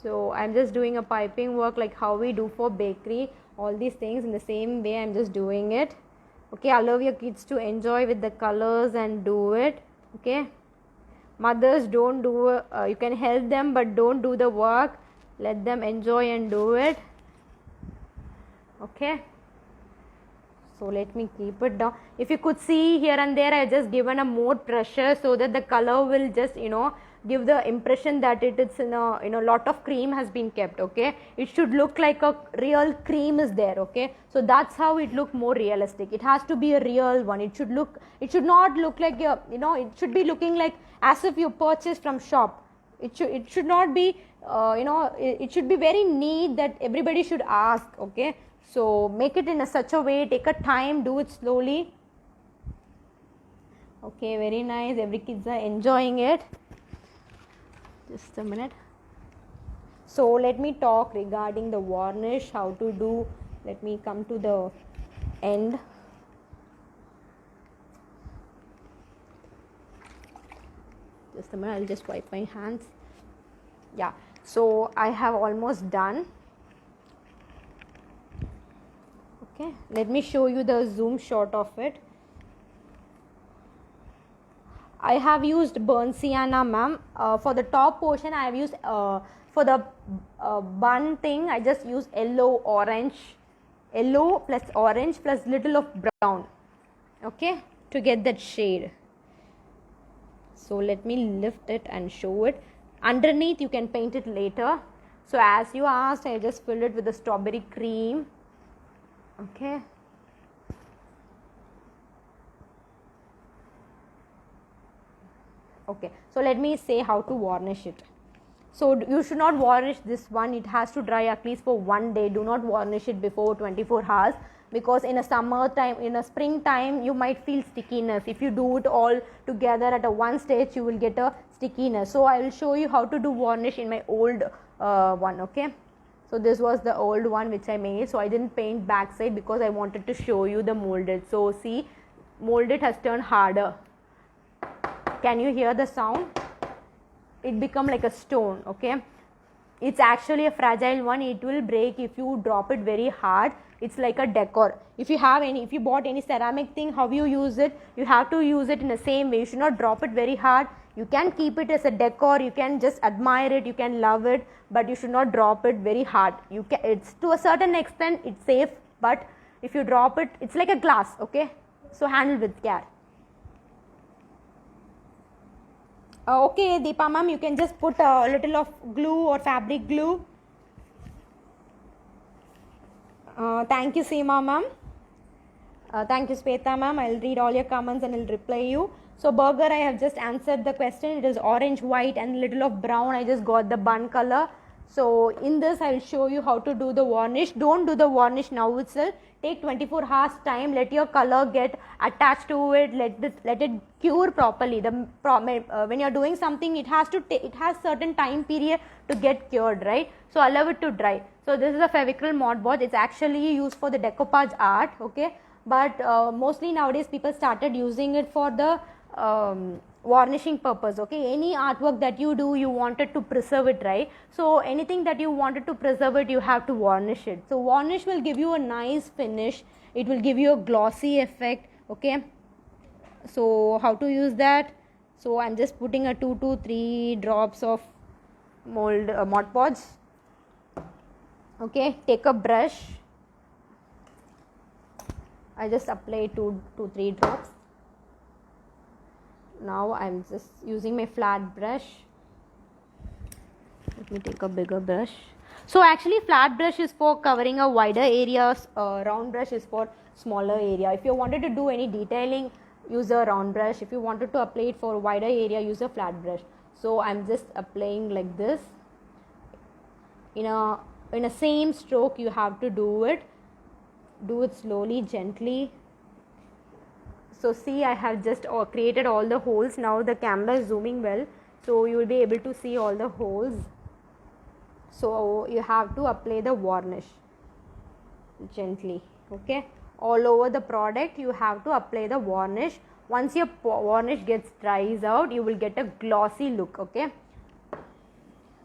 So I am just doing a piping work like how we do for bakery. All these things in the same way I am just doing it. Okay, allow your kids to enjoy with the colors and do it. Okay, mothers, don't do you can help them, but don't do the work. Let them enjoy and do it. Okay, so let me keep it down. If you could see here and there, I just given a more pressure so that the color will just give the impression that it is in a lot of cream has been kept. Okay, it should look like a real cream is there. Okay, so that's how it look more realistic. It has to be a real one. It should not look like it should be looking like as if you purchased from shop. It should not be it should be very neat that everybody should ask. Okay, so make it in such a way, take a time, do it slowly. Okay, very nice. Every kids are enjoying it. Just a minute. So let me talk regarding the varnish, how to do. Let me come to the end. Just a minute, I'll just wipe my hands. Yeah, so I have almost done. Okay, let me show you the zoom shot of it. I have used burnt sienna, ma'am. For the top portion, I have used for the bun thing. I just use yellow plus orange plus little of brown. Okay, to get that shade. So let me lift it and show it. Underneath, you can paint it later. So as you asked, I just filled it with the strawberry cream. Okay. Okay, so let me say how to varnish it. So you should not varnish this one. It has to dry at least for 1 day. Do not varnish it before 24 hours, because in a summer time, in a spring time, you might feel stickiness. If you do it all together at a one stage, you will get a stickiness. So I will show you how to do varnish in my old one. Okay, so this was the old one which I made. So I didn't paint backside because I wanted to show you the molded. So see, molded has turned harder. Can you hear the sound? It become like a stone. Okay, it's actually a fragile one. It will break if you drop it very hard. It's like a decor. If you bought any ceramic thing, how you use it, you have to use it in the same way. You should not drop it very hard. You can keep it as a decor. You can just admire it. You can love it, but you should not drop it very hard. It's to a certain extent it's safe, but if you drop it, it's like a glass. Okay, so handle with care. Okay, Deepa ma'am, you can just put a little of glue or fabric glue. Thank you, Seema ma'am. Thank you, Speta ma'am. I'll read all your comments and I'll reply you. So burger, I have just answered the question. It is orange, white and little of brown. I just got the bun color. So in this I will show you how to do the varnish. Don't do the varnish now itself. Take 24 hours time, let your color get attached to it, let it cure properly. When you are doing something, it has certain time period to get cured, right? So allow it to dry. So this is a Fevicryl Mod Podge. It's actually used for the decoupage art, okay? But mostly nowadays people started using it for the varnishing purpose, okay? Any artwork that you do, you wanted to preserve it, right? So anything that you wanted to preserve it, you have to varnish it. So varnish will give you a nice finish, it will give you a glossy effect, okay? So how to use that? So I'm just putting a 2 to 3 drops of Mod Podge, okay? Take a brush, I just apply 2 to 3 drops. Now I'm just using my flat brush. Let me take a bigger brush. So actually flat brush is for covering a wider areas, round brush is for smaller area. If you wanted to do any detailing, use a round brush. If you wanted to apply it for a wider area, use a flat brush. So I'm just applying like this. In a same stroke you have to do it. Do it slowly, gently. So see, I have just created all the holes. Now the camera is zooming well, so you will be able to see all the holes. So you have to apply the varnish gently, okay? All over the product you have to apply the varnish. Once your varnish dries out, you will get a glossy look, okay?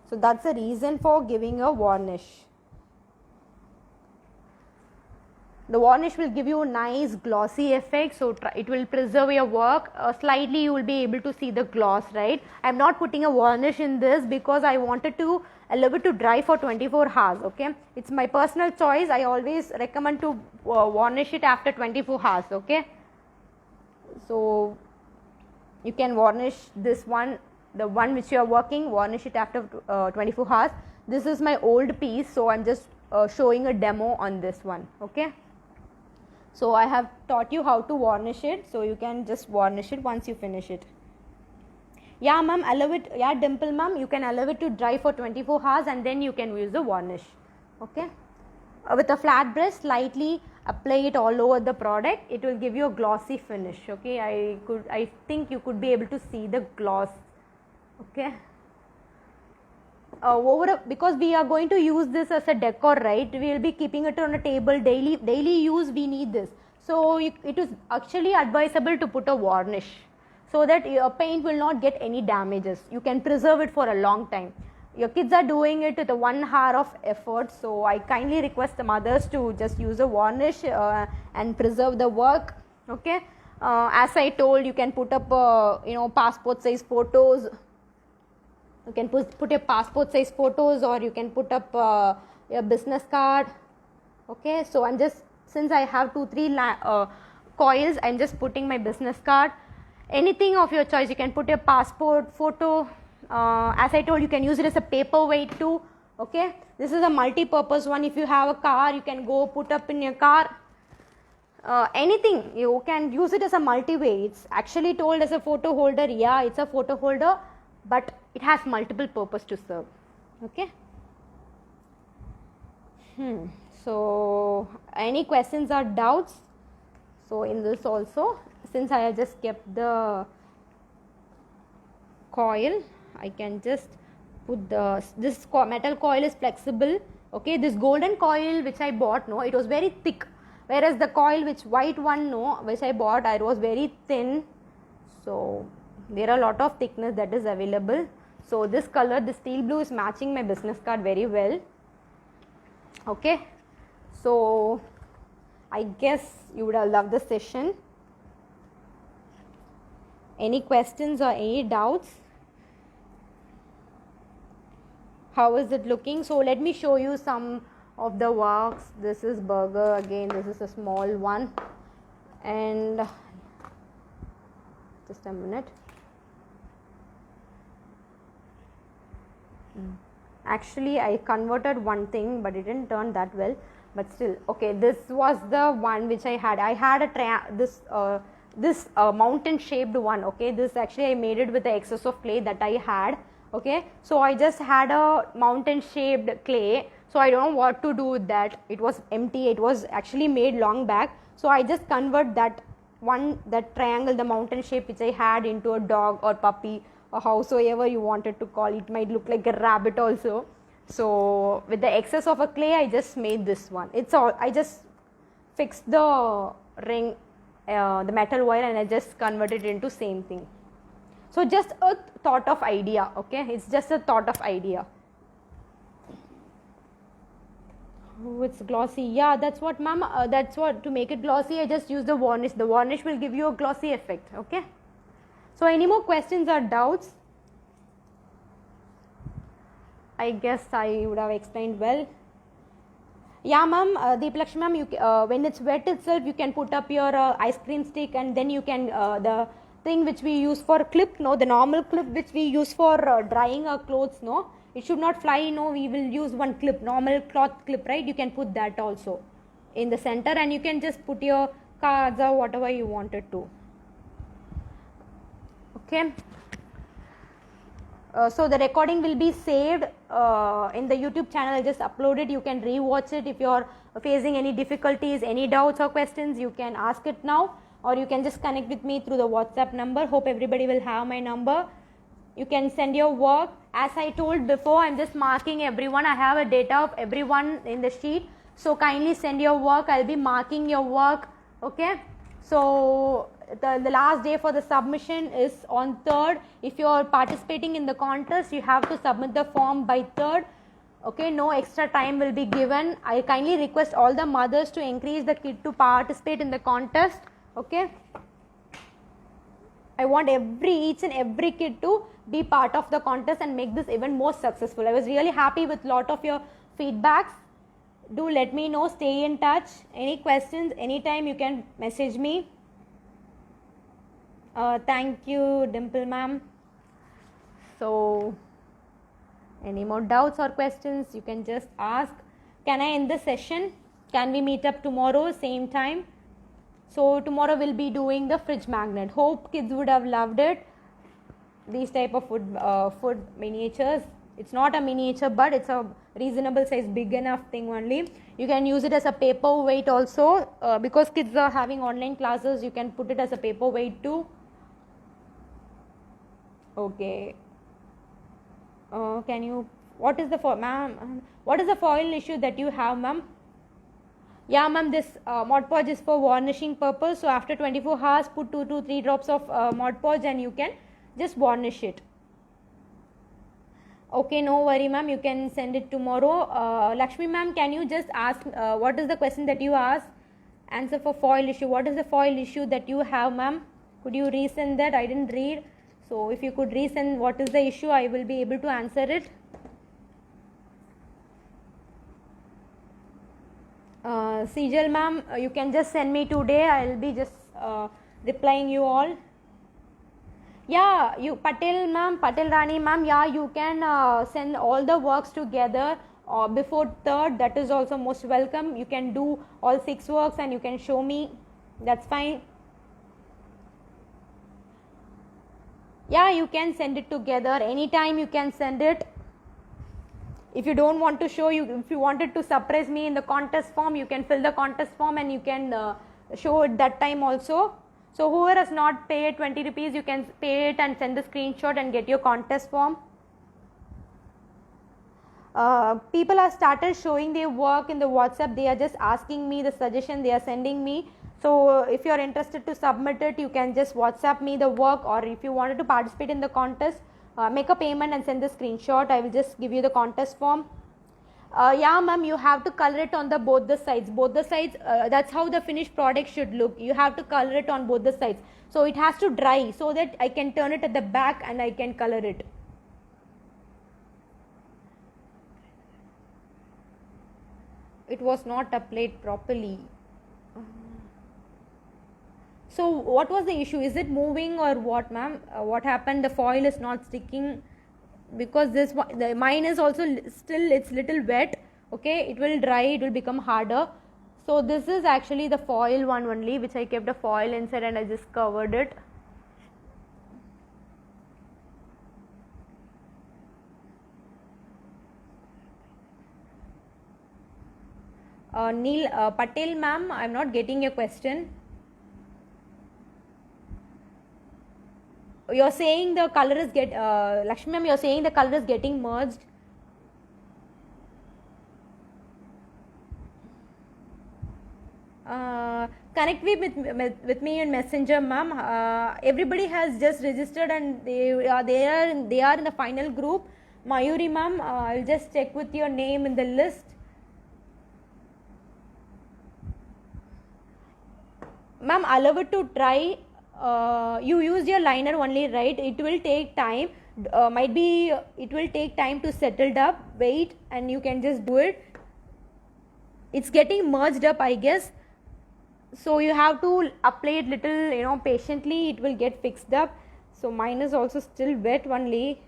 So that's the reason for giving a varnish. The varnish will give you a nice glossy effect, so it will preserve your work. Slightly you will be able to see the gloss, right? I am not putting a varnish in this because I wanted to allow it to dry for 24 hours, okay? It's my personal choice. I always recommend to varnish it after 24 hours, okay? So you can varnish this one, the one which you are working, varnish it after 24 hours. This is my old piece, so I am just showing a demo on this one, okay? So I have taught you how to varnish it, so you can just varnish it once you finish it. Yeah ma'am, allow it, yeah Dimple ma'am, you can allow it to dry for 24 hours and then you can use the varnish, okay? With a flat brush, slightly apply it all over the product, it will give you a glossy finish, okay? I think you could be able to see the gloss, okay? Because we are going to use this as a decor, right? We will be keeping it on a table, daily use we need this. So it is actually advisable to put a varnish so that your paint will not get any damages. You can preserve it for a long time. Your kids are doing it with a 1 hour of effort, so I kindly request the mothers to just use a varnish and preserve the work, okay? As I told, you can put up passport size photos. You can put your passport size photos, or you can put up your business card, okay? So I'm just, since I have 2-3 coils, I'm just putting my business card. Anything of your choice, you can put your passport photo. As I told, you can use it as a paperweight too, okay? This is a multi-purpose one. If you have a car, you can go put up in your car. Anything, you can use it as a multi-way. It's actually told as a photo holder. Yeah, it's a photo holder, but it has multiple purpose to serve, okay? So any questions or doubts? So in this also, since I have just kept the coil, I can just put this metal coil is flexible, okay? This golden coil which I bought, no, it was very thick, whereas the coil white one, no, which I bought, it was very thin. So there are a lot of thickness that is available. So this color, the steel blue, is matching my business card very well, okay? So I guess you would have loved the session. Any questions or any doubts? How is it looking? So let me show you some of the works. This is burger again. This is a small one, and just a minute. Actually I converted one thing, but it didn't turn that well, but still, okay, this was the one which I had. I had this mountain shaped one, okay? This actually I made it with the excess of clay that I had, Okay, so I just had a mountain shaped clay, so I don't know what to do with that. It was empty, it was actually made long back, so I just convert that triangle, the mountain shape which I had, into a dog or puppy or howsoever you wanted to call it. Might look like a rabbit also. So with the excess of a clay, I just made this one. It's all, I just fixed the ring, the metal wire, and I just converted it into same thing. So just a thought of idea, okay, it's just a thought of idea. Oh, it's glossy. Yeah, that's what, ma'am, that's what, to make it glossy I just use the varnish. The varnish will give you a glossy effect. Okay, so any more questions or doubts? I guess I would have explained well. Yeah, ma'am, Deepalakshmi ma'am, you when it's wet itself, you can put up your ice cream stick, and then you can the thing which we use for clip, no, the normal clip which we use for drying our clothes, no, it should not fly, no, we will use one clip, normal cloth clip, right? You can put that also in the center, and you can just put your cards or whatever you wanted to. Okay. So the recording will be saved in the YouTube channel. I just uploaded. You can re-watch it. If you are facing any difficulties, any doubts or questions, you can ask it now, or you can just connect with me through the WhatsApp number. Hope everybody will have my number. You can send your work. As I told before, I'm just marking everyone. I have a data of everyone in the sheet. So kindly send your work. I'll be marking your work. Okay. So the last day for the submission is on 3rd. If you are participating in the contest, you have to submit the form by 3rd. Okay, no extra time will be given. I kindly request all the mothers to encourage the kid to participate in the contest. Okay, I want each and every kid to be part of the contest and make this even more successful. I was really happy with lot of your feedbacks. Do let me know. Stay in touch. Any questions, anytime you can message me. Thank you, Dimple ma'am. So any more doubts or questions, you can just ask. Can I end the session? Can we meet up tomorrow same time? So tomorrow we'll be doing the fridge magnet. Hope kids would have loved it. These type of food miniatures. It's not a miniature, but it's a reasonable size, big enough thing only. You can use it as a paperweight also, because kids are having online classes. You can put it as a paperweight too. Okay. Can you? What is the ma'am? What is the foil issue that you have, ma'am? Yeah, ma'am. This Mod Podge is for varnishing purpose. So after 24 hours, put 2 to 3 drops of Mod Podge, and you can just varnish it. Okay, no worry, ma'am. You can send it tomorrow. Lakshmi ma'am, can you just ask what is the question that you asked? Answer for foil issue. What is the foil issue that you have, ma'am? Could you resend that? I didn't read. So if you could resend what is the issue, I will be able to answer it. Sejal ma'am, you can just send me today. I will be just replying you all. Yeah, you Patel ma'am, Patel Rani ma'am, yeah, you can send all the works together before 3rd. That is also most welcome. You can do all 6 works and you can show me. That's fine. Yeah, you can send it together anytime. You can send it. If you don't want to show, if you wanted to surprise me in the contest form, you can fill the contest form and you can show it that time also. So whoever has not paid 20 rupees, you can pay it and send the screenshot and get your contest form. People have started showing their work in the WhatsApp. They are just asking me the suggestion they are sending me. So if you are interested to submit it, you can just WhatsApp me the work, or if you wanted to participate in the contest, make a payment and send the screenshot. I will just give you the contest form. Yeah, ma'am, you have to color it on both the sides. That's how the finished product should look. You have to color it on both the sides. So it has to dry so that I can turn it at the back and I can color it. It was not applied properly. So what was the issue? Is it moving or what, ma'am? What happened? The foil is not sticking, because mine is also still, it's little wet. Okay, it will dry, it will become harder. So this is actually the foil one only, which I kept a foil inside and I just covered it. Neil Patel ma'am, I'm not getting your question. You're saying the color is Lakshmi ma'am, you're saying the color is getting merged. Connect with me in Messenger, ma'am. Everybody has just registered and they are in the final group. Mayuri ma'am, I'll just check with your name in the list. Ma'am, allow it to try. You used your liner only, right? It will take time. Might be it will take time to settle up. Wait, and you can just do it. It's getting merged up, I guess. So you have to apply it little, patiently. It will get fixed up. So mine is also still wet only.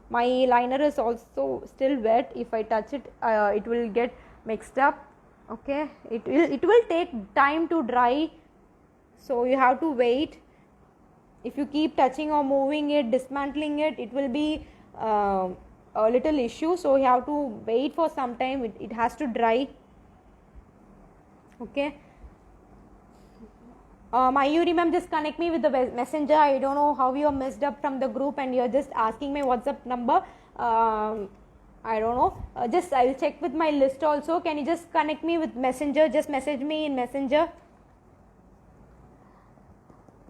My liner is also still wet. If I touch it, it will get mixed up. Okay, it will take time to dry. So you have to wait. If you keep touching or moving it, dismantling it, it will be a little issue. So you have to wait for some time. It has to dry. Okay. Mayuri ma'am, just connect me with the messenger. I don't know how you are messed up from the group and you're just asking my WhatsApp number. I don't know. Just I will check with my list also. Can you just connect me with messenger? Just message me in messenger.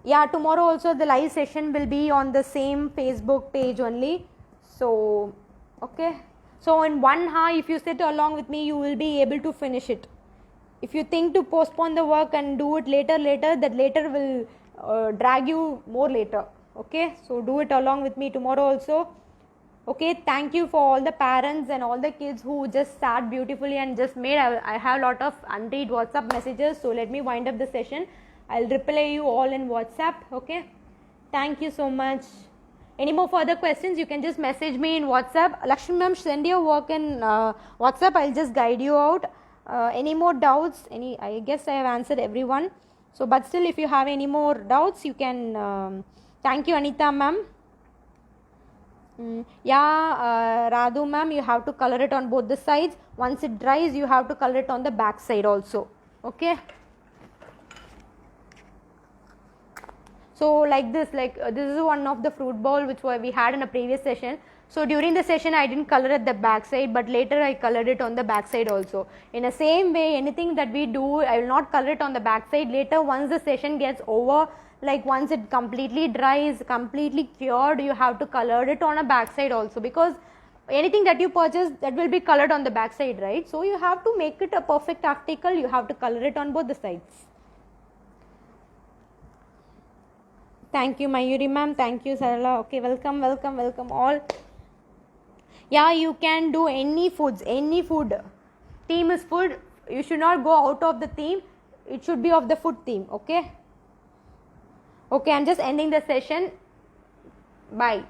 Yeah, tomorrow also the live session will be on the same Facebook page only. So, okay. So in 1 hour, if you sit along with me, you will be able to finish it. If you think to postpone the work and do it later, that later will drag you more later. Okay, so do it along with me tomorrow also. Okay, thank you for all the parents and all the kids who just sat beautifully and just made. I have a lot of unread WhatsApp messages, so let me wind up the session. I'll reply you all in WhatsApp. Okay, thank you so much. Any more further questions, you can just message me in WhatsApp. Lakshmi ma'am, send your work in WhatsApp. I'll just guide you out. Any more doubts? I guess I have answered everyone. So, but still, if you have any more doubts, you can. Thank you, Anita ma'am. Radhu ma'am, you have to color it on both the sides. Once it dries, you have to color it on the back side also. Okay. So like this, this is one of the fruit bowl which we had in a previous session. So during the session I didn't color at the back side, but later I colored it on the back side also. In the same way, anything that we do, I will not color it on the back side. Later, once the session gets over, like once it completely dries, completely cured, you have to color it on a back side also, because anything that you purchase, that will be colored on the back side, right? So you have to make it a perfect article, you have to color it on both the sides. Thank you, Mayuri ma'am. Thank you, Sarala. Okay, welcome all. Yeah, you can do any foods, any food. Theme is food. You should not go out of the theme. It should be of the food theme. Okay. Okay, I'm just ending the session. Bye.